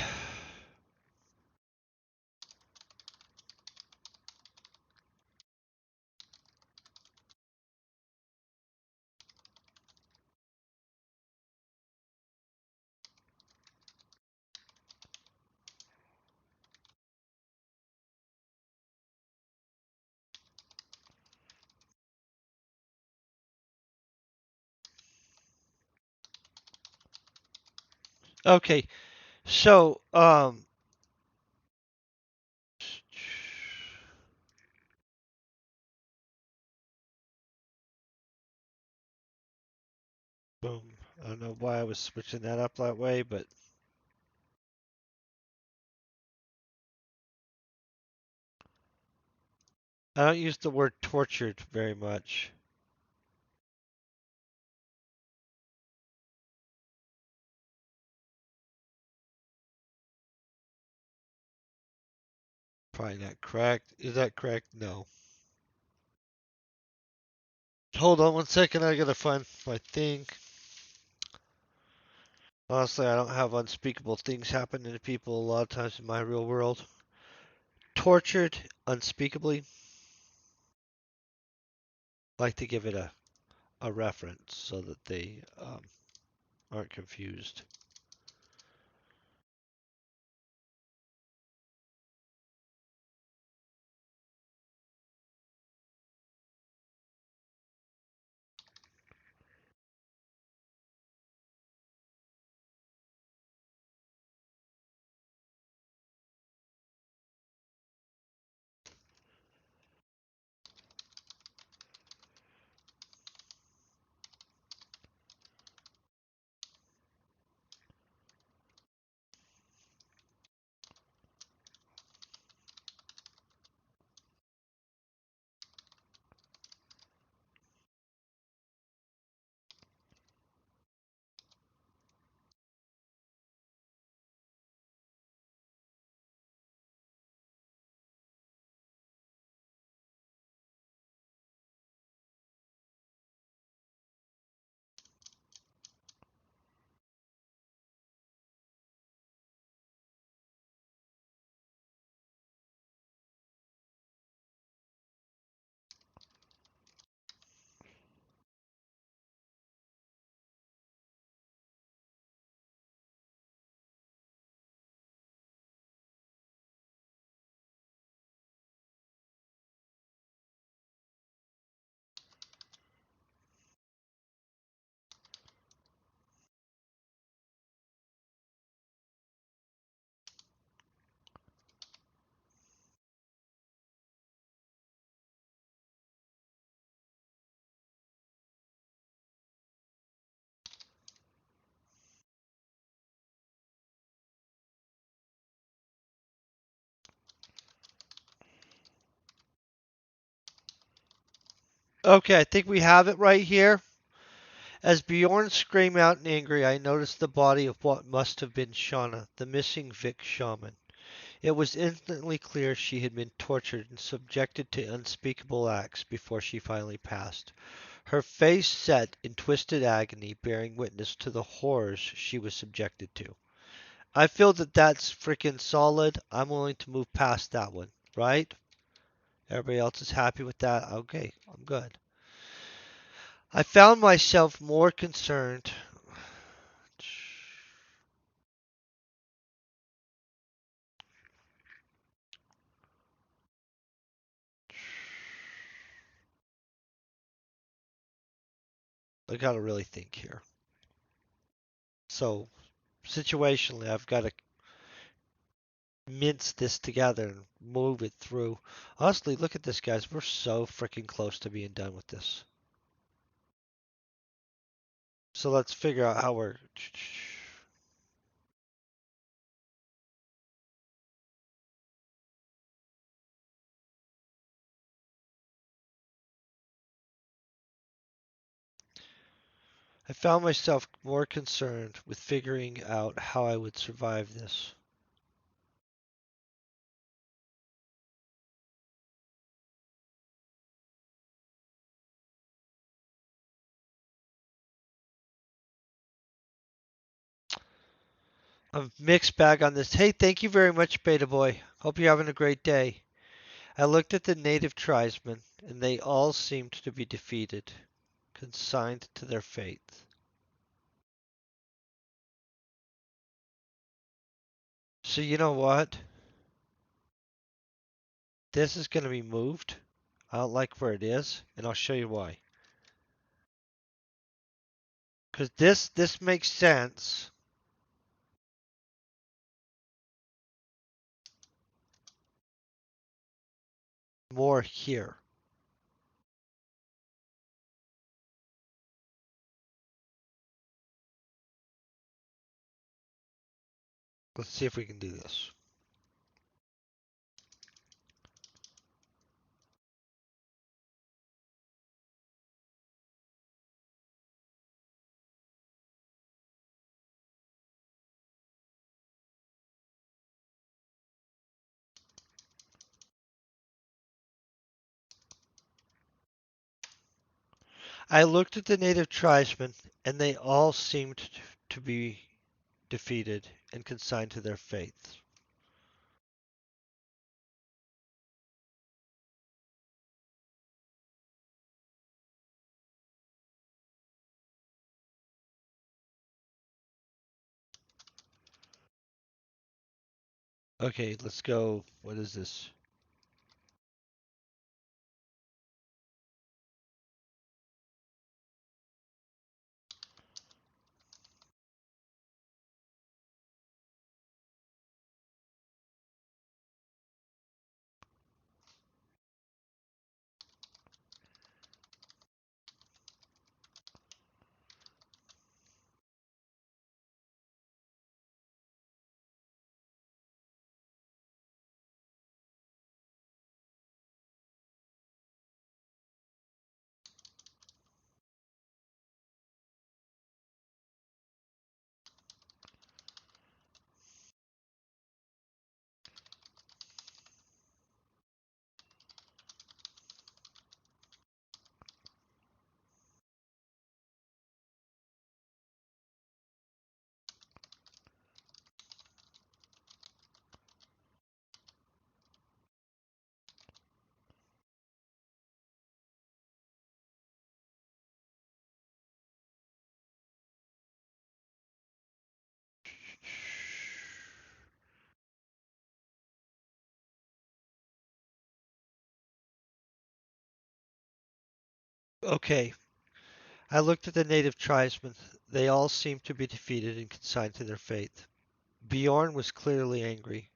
Okay. So, boom. I don't know why I was switching that up that way, but I don't use the word tortured very much. Probably not correct. Is that correct? No. Hold on 1 second. I gotta find my thing. Honestly, I don't have unspeakable things happening to people a lot of times in my real world. Tortured unspeakably. Like to give it a reference so that they aren't confused. Okay, I think we have it right here. As Bjorn screamed out in anger, I noticed the body of what must have been Shauna, the missing Vic shaman. It was instantly clear she had been tortured and subjected to unspeakable acts before she finally passed. Her face set in twisted agony, bearing witness to the horrors she was subjected to. I feel that that's freaking solid. I'm willing to move past that one, right? Everybody else is happy with that? Okay, I'm good. I found myself more concerned. I gotta really think here. So, situationally, I've got to mince this together and move it through. Honestly, look at this, guys. We're so freaking close to being done with this. So let's figure out how we're. I found myself more concerned with figuring out how I would survive this. I'm mixed bag on this. Hey, thank you very much, Beta Boy. Hope you're having a great day. I looked at the native tribesmen, and they all seemed to be defeated, consigned to their fate. So you know what? This is going to be moved. I don't like where it is, and I'll show you why. Because this makes sense more here. Let's see if we can do this. I looked at the native tribesmen, and they all seemed to be defeated and consigned to their fates. Okay, let's go. What is this? Okay, I looked at the native tribesmen. They all seemed to be defeated and consigned to their fate. Bjorn was clearly angry,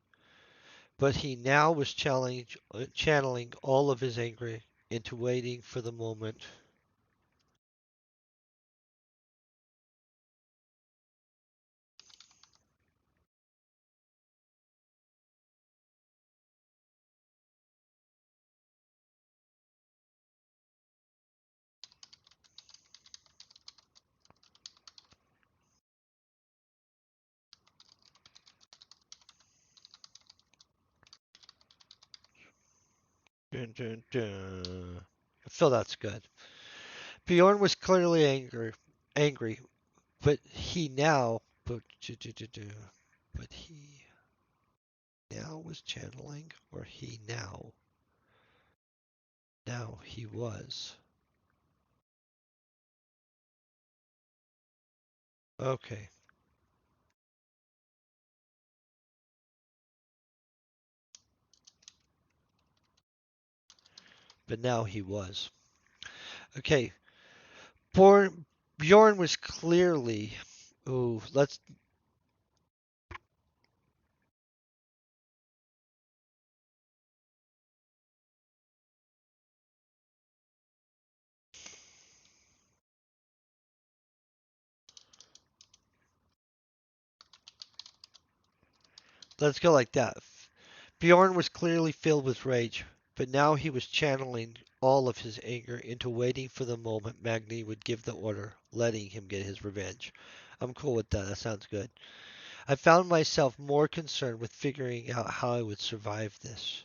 but he now was channeling all of his anger into waiting for the moment. Dun, dun, dun. I feel that's good. Bjorn was clearly angry, but he now, but he now was channeling, or now he was. Okay, but now he was. Okay, Bjorn was clearly. Ooh, let's go like that. Bjorn was clearly filled with rage, but now he was channeling all of his anger into waiting for the moment Magni would give the order, letting him get his revenge. I'm cool with that. That sounds good. I found myself more concerned with figuring out how I would survive this.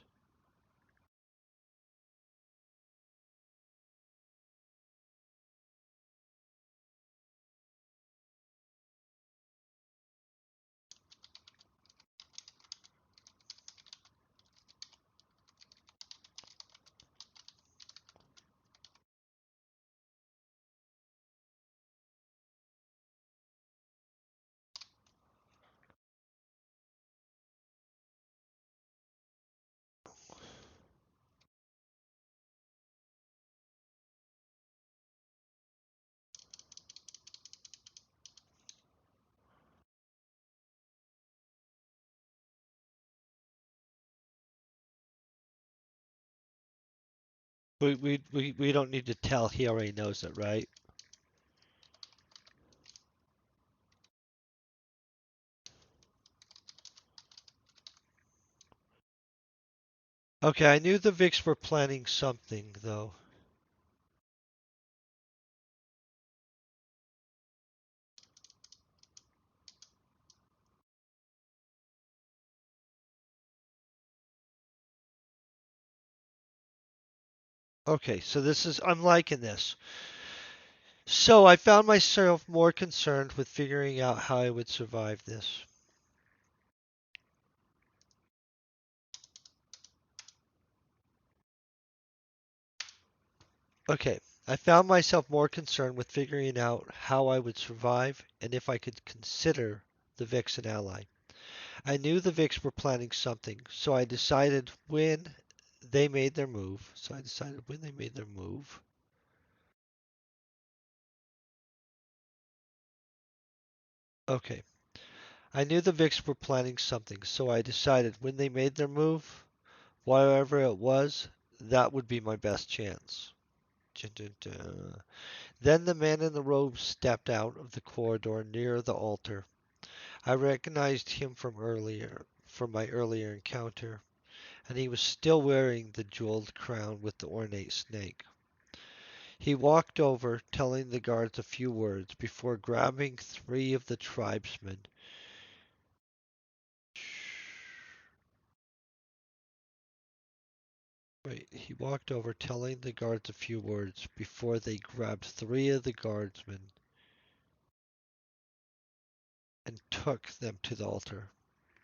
We don't need to tell. He already knows it, right? Okay, I knew the Vicks were planning something, though. Okay, so I'm liking this. So I found myself more concerned with figuring out how I would survive this. Okay, I found myself more concerned with figuring out how I would survive and if I could consider the Vicks an ally. I knew the Vicks were planning something, so I decided when they made their move. Okay, I knew the Vicks were planning something, so I decided when they made their move, whatever it was, that would be my best chance. Dun, dun, dun. Then the man in the robe stepped out of the corridor near the altar. I recognized him from my earlier encounter, and he was still wearing the jeweled crown with the ornate snake. He walked over, telling the guards a few words before grabbing three of the tribesmen. Wait, he walked over, telling the guards a few words before they grabbed three of the guardsmen and took them to the altar.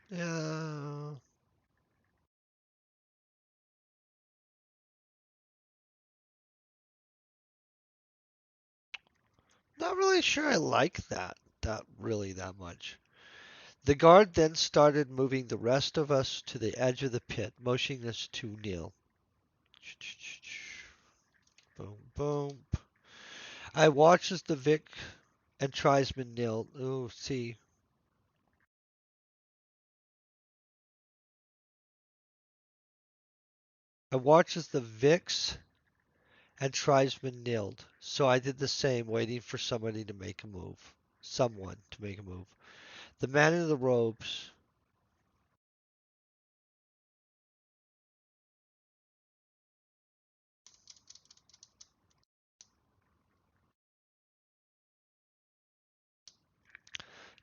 Yeah, not really sure I like that really that much. The guard then started moving the rest of us to the edge of the pit, motioning us to kneel. Boom, boom. I watched as the Vic and tribesmen knelt. Oh, see. I watched as the Vics and tribesmen knelt, so I did the same, waiting for somebody to make a move. Someone to make a move. The man in the robes.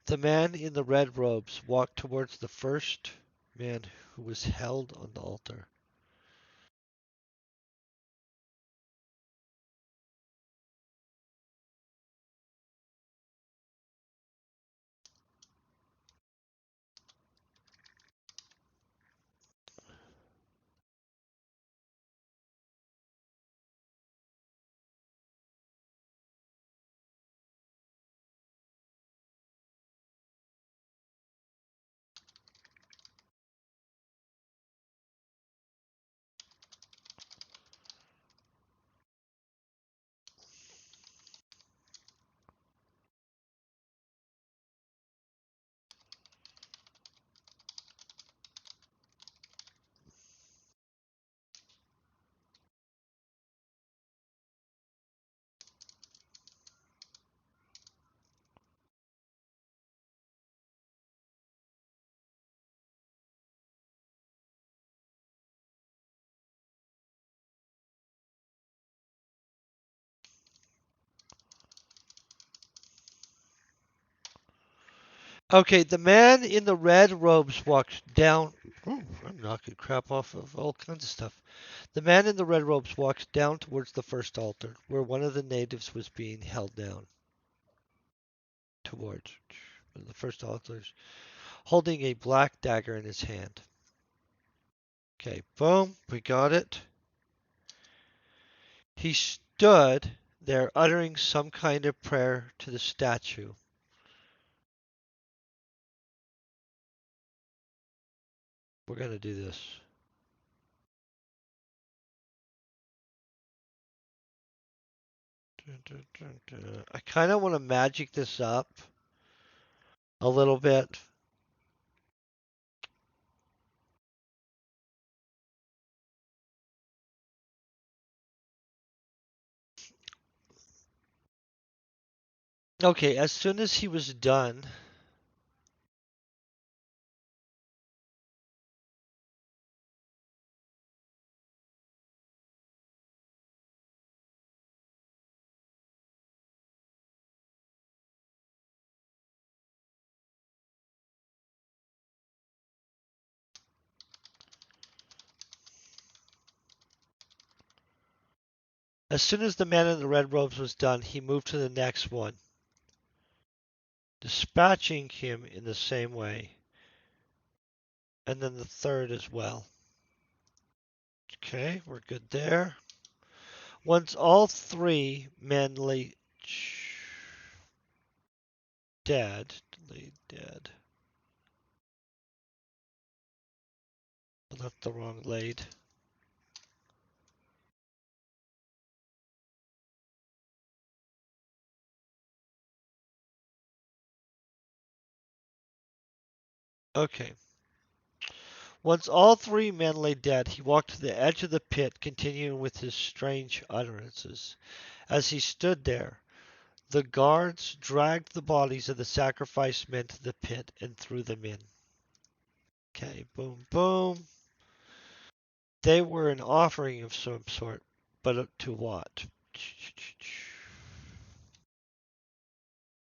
The man in the red robes walked towards the first man who was held on the altar. Okay, the man in the red robes walks down. Ooh, I'm knocking crap off of all kinds of stuff. The man in the red robes walks down towards the first altar, where one of the natives was being held down. Towards the first altar, holding a black dagger in his hand. Okay, boom, we got it. He stood there uttering some kind of prayer to the statue. We're going to do this. I kind of want to magic this up a little bit. Okay, as soon as he was done, as soon as the man in the red robes was done, he moved to the next one, dispatching him in the same way, and then the third as well. Okay, we're good there. Once all three men lay dead. I left the wrong laid. Okay. Once all three men lay dead, he walked to the edge of the pit, continuing with his strange utterances. As he stood there, the guards dragged the bodies of the sacrificed men to the pit and threw them in. Okay, boom, boom. They were an offering of some sort, but to what?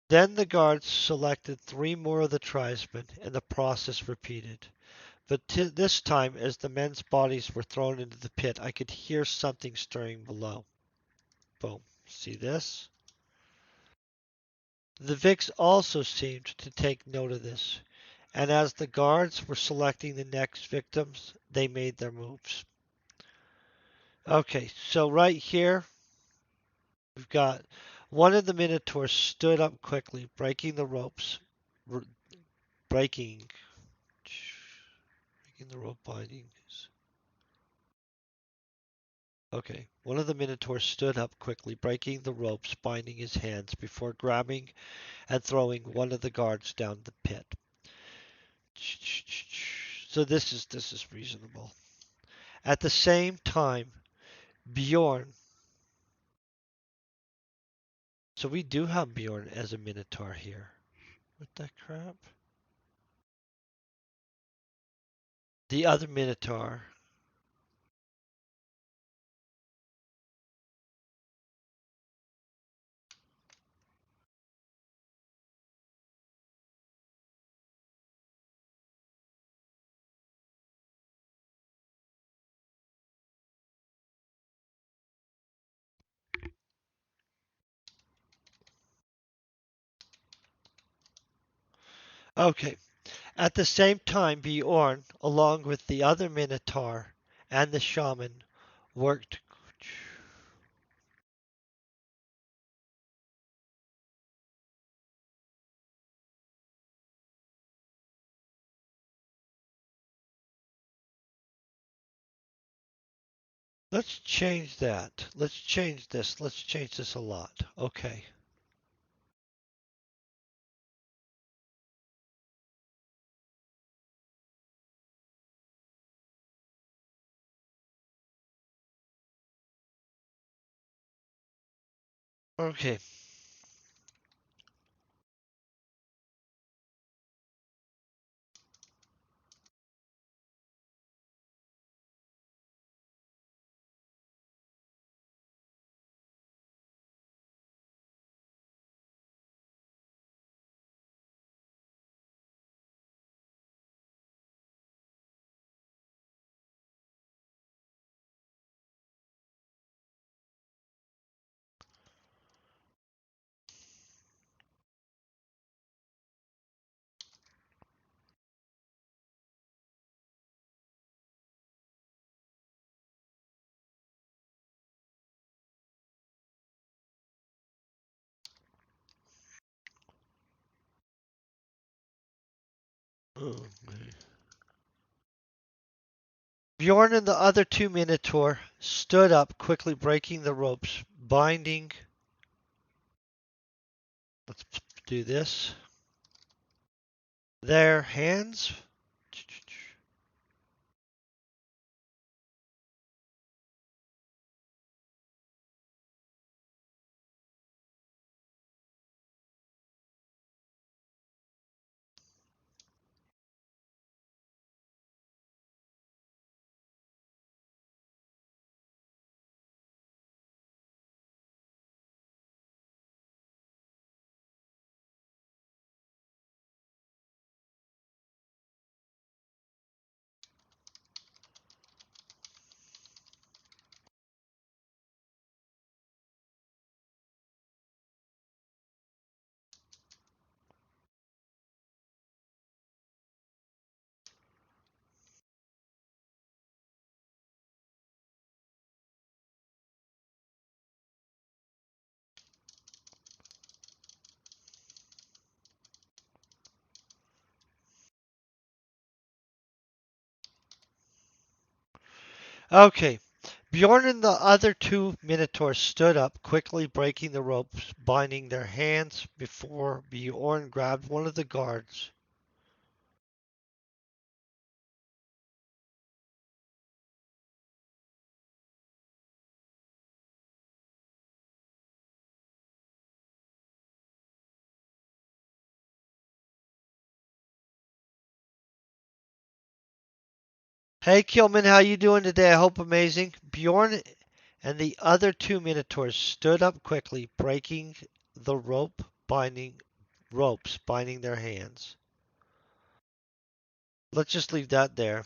Then the guards selected three more of the tribesmen, and the process repeated. But this time, as the men's bodies were thrown into the pit, I could hear something stirring below. Boom. See this? The Vicks also seemed to take note of this, and as the guards were selecting the next victims, they made their moves. Okay, so right here, we've got one of the Minotaurs stood up quickly, breaking the ropes, breaking, breaking the rope bindings. Okay, one of the Minotaurs stood up quickly, breaking the ropes binding his hands before grabbing and throwing one of the guards down the pit. So this is reasonable. At the same time, Bjorn. So we do have Bjorn as a Minotaur here. What the crap? The other Minotaur. Okay. At the same time, Bjorn, along with the other Minotaur and the shaman, worked. Let's change that. Let's change this. Let's change this a lot. Okay. Okay. Bjorn and the other two Minotaur stood up, quickly breaking the ropes, binding. Let's do this. Their hands. Okay. Bjorn and the other two Minotaurs stood up, quickly breaking the ropes, binding their hands before Bjorn grabbed one of the guards. Hey Kilman, how you doing today? I hope amazing. Bjorn and the other two Minotaurs stood up quickly, breaking the ropes binding their hands. Let's just leave that there.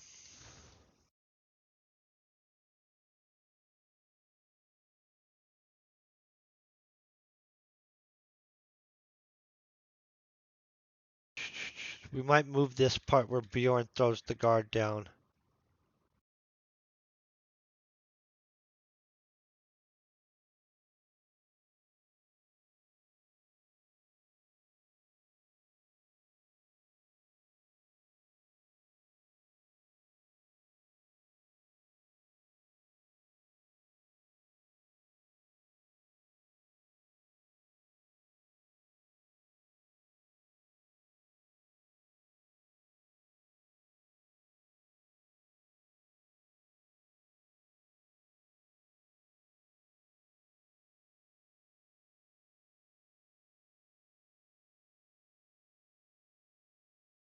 We might move this part where Bjorn throws the guard down.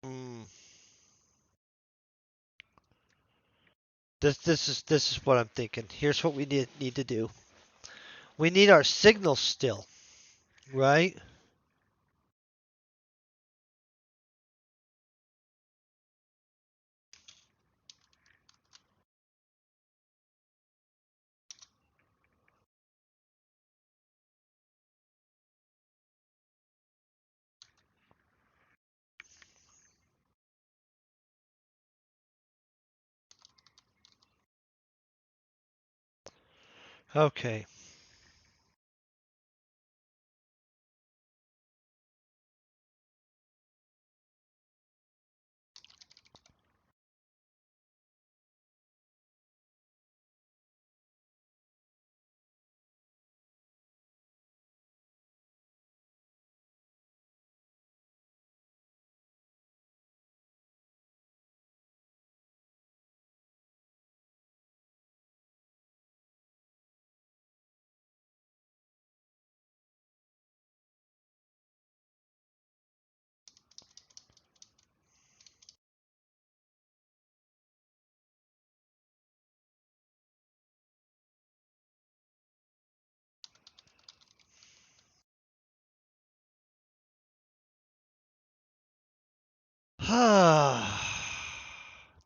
Mm. This is what I'm thinking. Here's what we need to do. We need our signal still, right? Okay.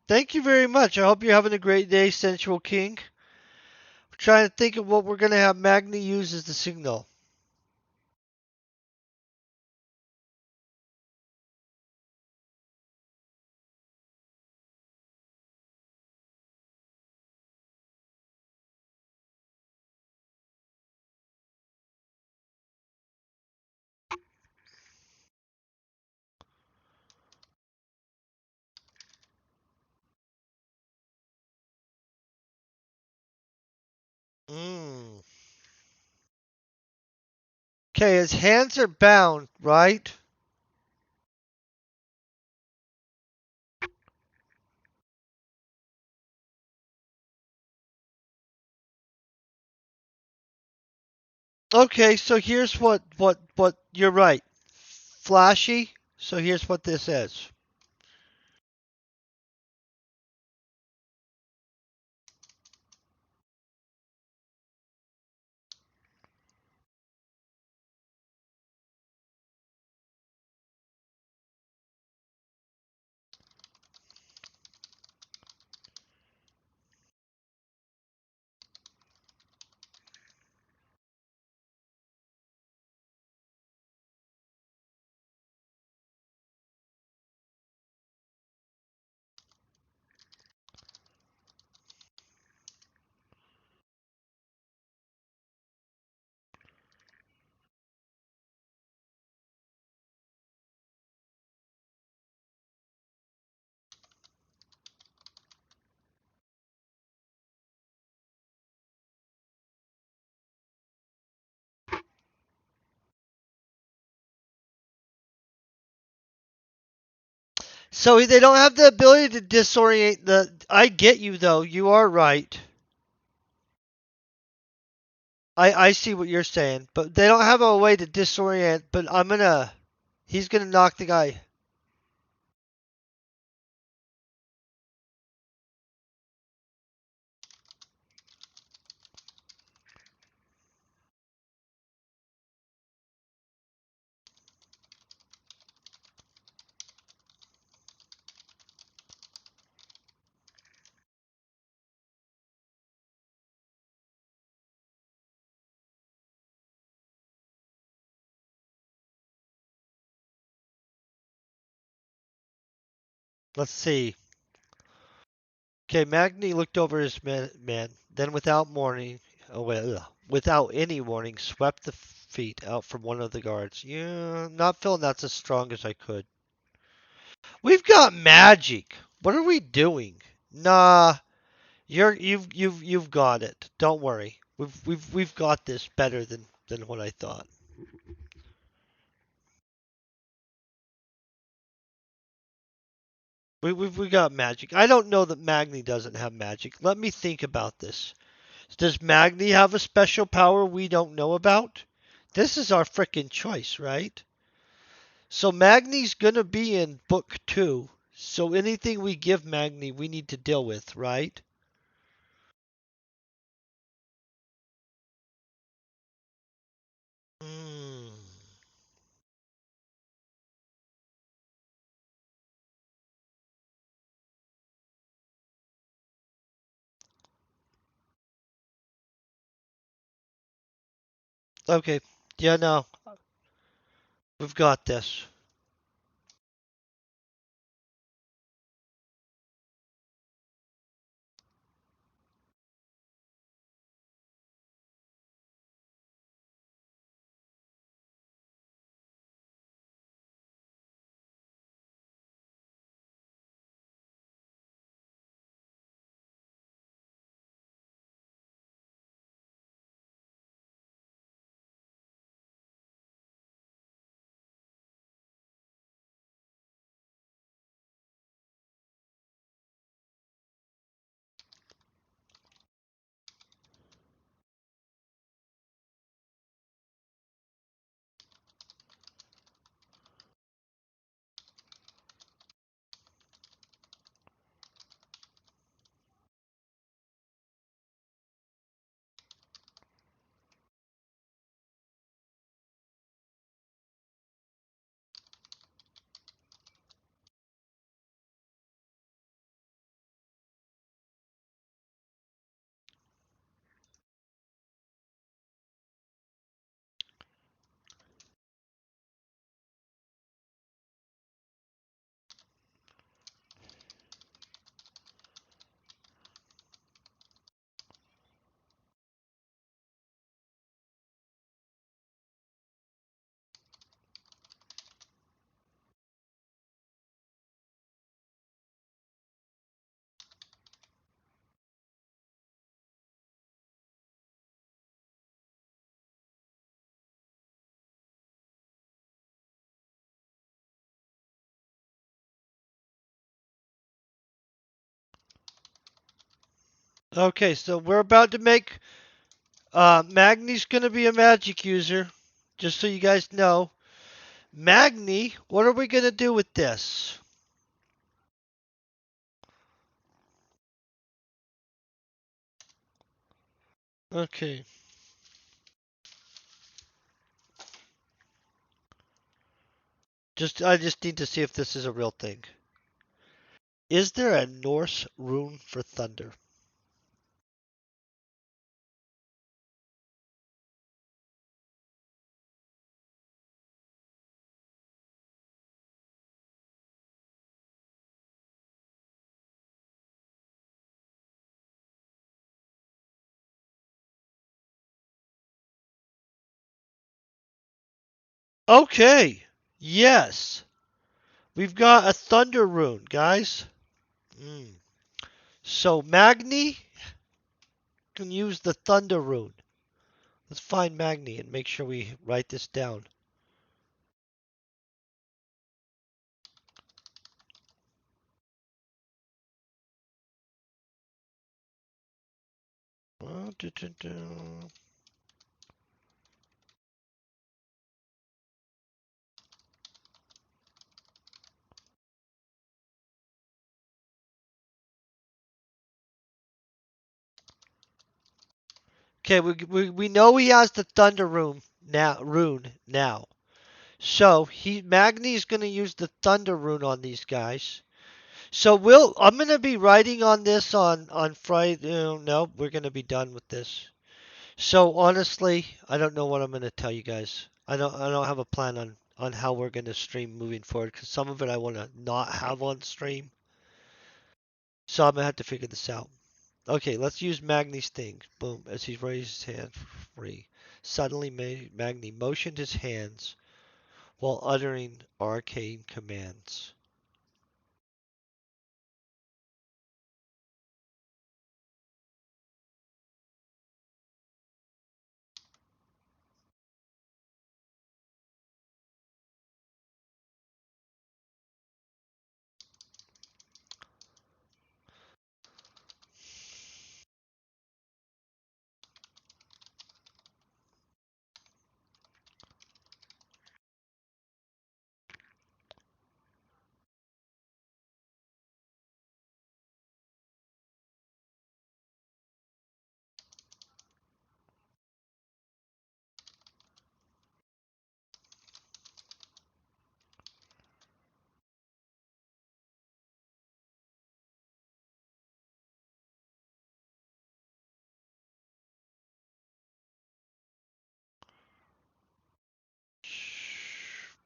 Thank you very much. I hope you're having a great day, Sensual King. We're trying to think of what we're going to have Magni use as the signal. Okay, his hands are bound, right? Okay, so here's what you're right. Flashy. So here's what this is. So they don't have the ability to disorient the. I get you though. You are right. I see what you're saying, but they don't have a way to disorient. But I'm gonna. He's gonna knock the guy. Let's see. Okay, Magni looked over his man, then without any warning, swept the feet out from one of the guards. Yeah, not feeling that's as strong as I could. We've got magic. What are we doing? Nah, you've got it. Don't worry. We've got this better than what I thought. We got magic. I don't know that Magni doesn't have magic. Let me think about this. Does Magni have a special power we don't know about? This is our frickin' choice, right? So Magni's gonna be in book 2. So anything we give Magni, we need to deal with, right? Hmm. Okay. Yeah, no. We've got this. Okay, so we're about to make Magni's gonna be a magic user, just so you guys know. Magni, what are we gonna do with this? Okay, I just need to see if this is a real thing. Is there a Norse rune for thunder? Okay, yes, we've got a thunder rune, guys. Mm. So Magni can use the thunder rune. Let's find Magni and make sure we write this down. Okay, we know he has the thunder rune now. So Magni's gonna use the thunder rune on these guys. So I'm gonna be writing on this on Friday. No, we're gonna be done with this. So honestly, I don't know what I'm gonna tell you guys. I don't have a plan on how we're gonna stream moving forward because some of it I want to not have on stream. So I'm gonna have to figure this out. Okay, let's use Magni's thing. Boom, as he raised his hand free. Suddenly Magni motioned his hands while uttering arcane commands.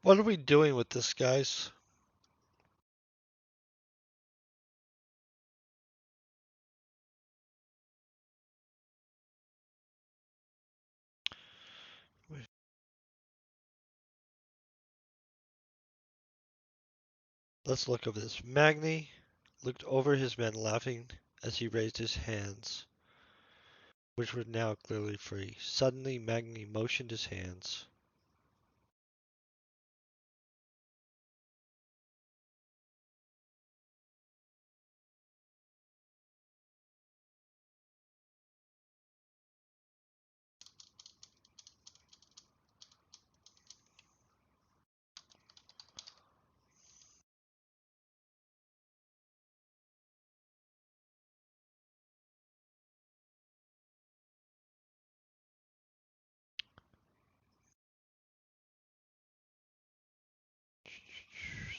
What are we doing with this, guys? Let's look over this. Magni looked over his men, laughing as he raised his hands, which were now clearly free. Suddenly, Magni motioned his hands.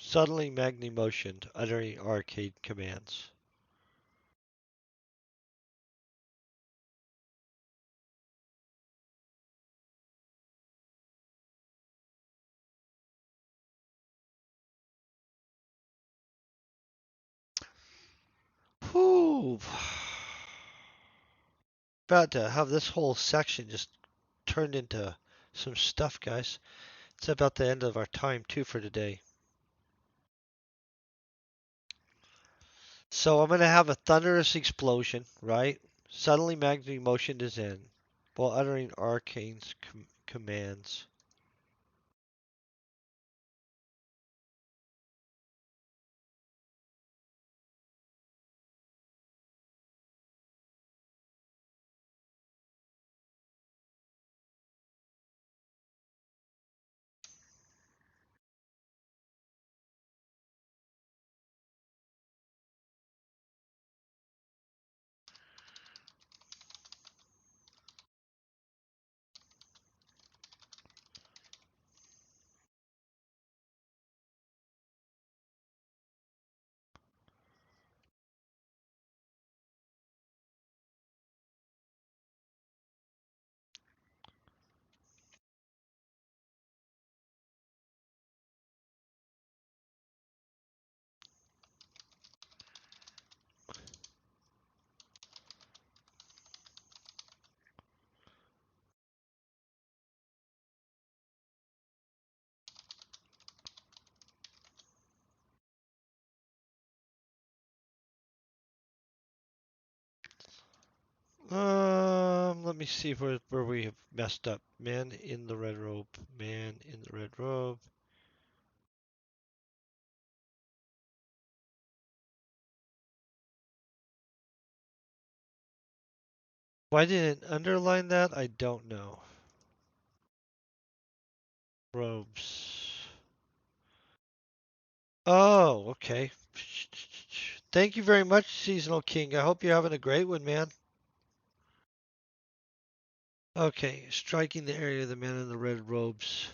Suddenly, Magni motioned, uttering arcane commands. Whew. About to have this whole section just turned into some stuff, guys. It's about the end of our time, too, for today. So I'm going to have a thunderous explosion, right? Suddenly, Magni motioned his end while uttering arcane commands. let me see where we have messed up. Man in the red robe. Man in the red robe. Why didn't it underline that? I don't know. Robes. Oh, okay. Thank you very much, Seasonal King. I hope you're having a great one, man. Okay, striking the area of the man in the red robes.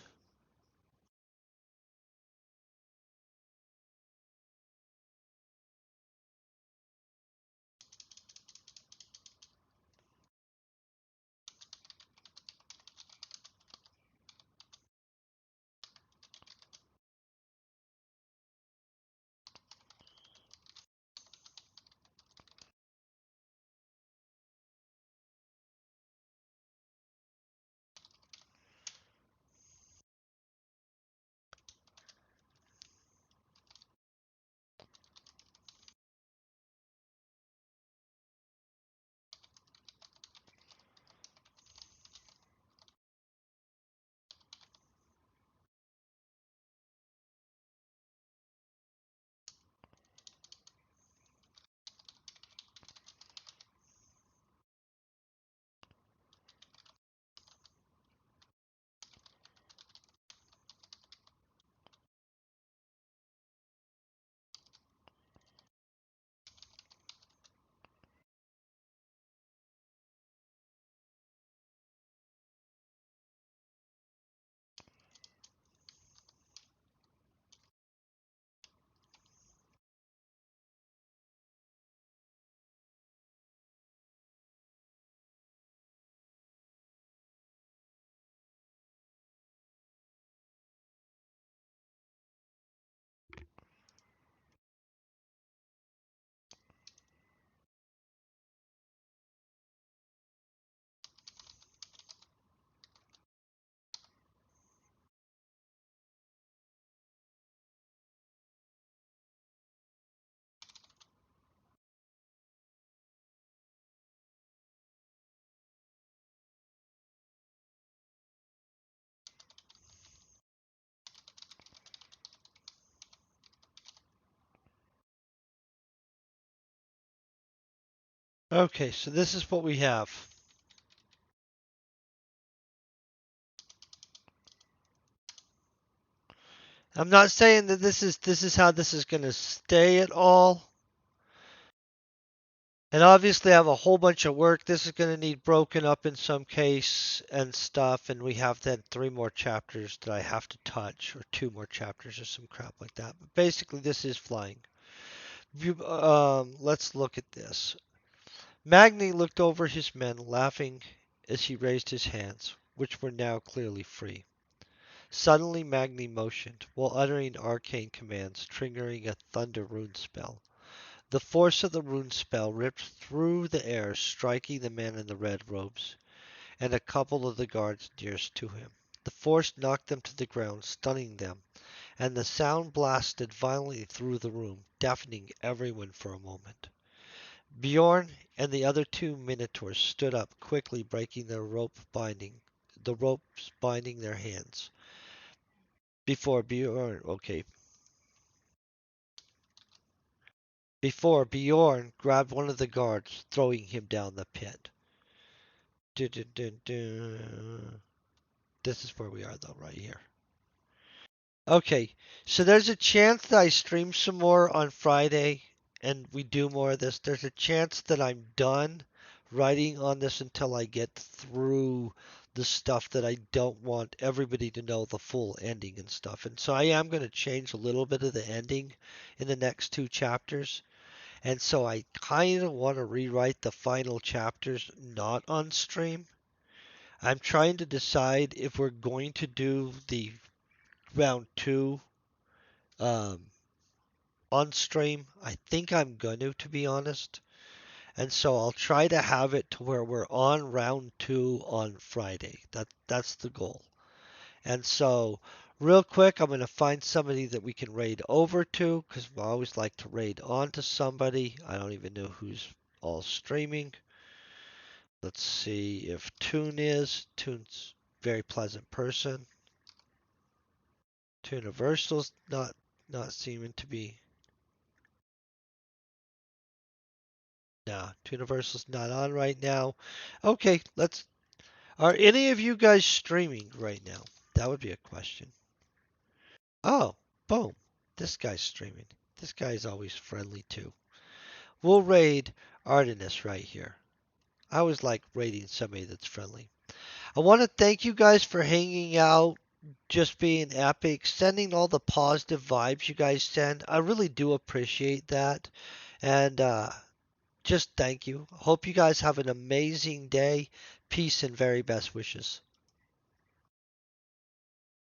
Okay, so this is what we have. I'm not saying that this is how this is going to stay at all. And obviously I have a whole bunch of work. This is going to need broken up in some case and stuff. And we have then 3 more chapters that I have to touch, or 2 more chapters or some crap like that. But basically this is flying. Let's look at this. Magni looked over his men, laughing as he raised his hands, which were now clearly free. Suddenly Magni motioned, while uttering arcane commands, triggering a thunder rune spell. The force of the rune spell ripped through the air, striking the man in the red robes and a couple of the guards nearest to him. The force knocked them to the ground, stunning them, and the sound blasted violently through the room, deafening everyone for a moment. Bjorn and the other 2 Minotaurs stood up, quickly breaking the ropes binding their hands. Before Bjorn grabbed one of the guards, throwing him down the pit. Dun, dun, dun, dun. This is where we are, though, right here. Okay, so there's a chance that I stream some more on Friday and we do more of this. There's a chance that I'm done writing on this until I get through the stuff that I don't want everybody to know the full ending and stuff. And so I am going to change a little bit of the ending in the next 2 chapters. And so I kind of want to rewrite the final chapters not on stream. I'm trying to decide if we're going to do the round 2 um, on stream. I think I'm going to be honest. And so I'll try to have it to where we're on round 2 on Friday. That's the goal. And so real quick, I'm going to find somebody that we can raid over to because I always like to raid on to somebody. I don't even know who's all streaming. Let's see if Toon is. Toon's very pleasant person. Tooniversal's not seeming to be. No, Tooniversal's not on right now. Okay, let's. Are any of you guys streaming right now? That would be a question. Oh, boom. This guy's streaming. This guy's always friendly too. We'll raid Artemis right here. I always like raiding somebody that's friendly. I want to thank you guys for hanging out, just being epic, sending all the positive vibes you guys send. I really do appreciate that. And just thank you. Hope you guys have an amazing day. Peace and very best wishes.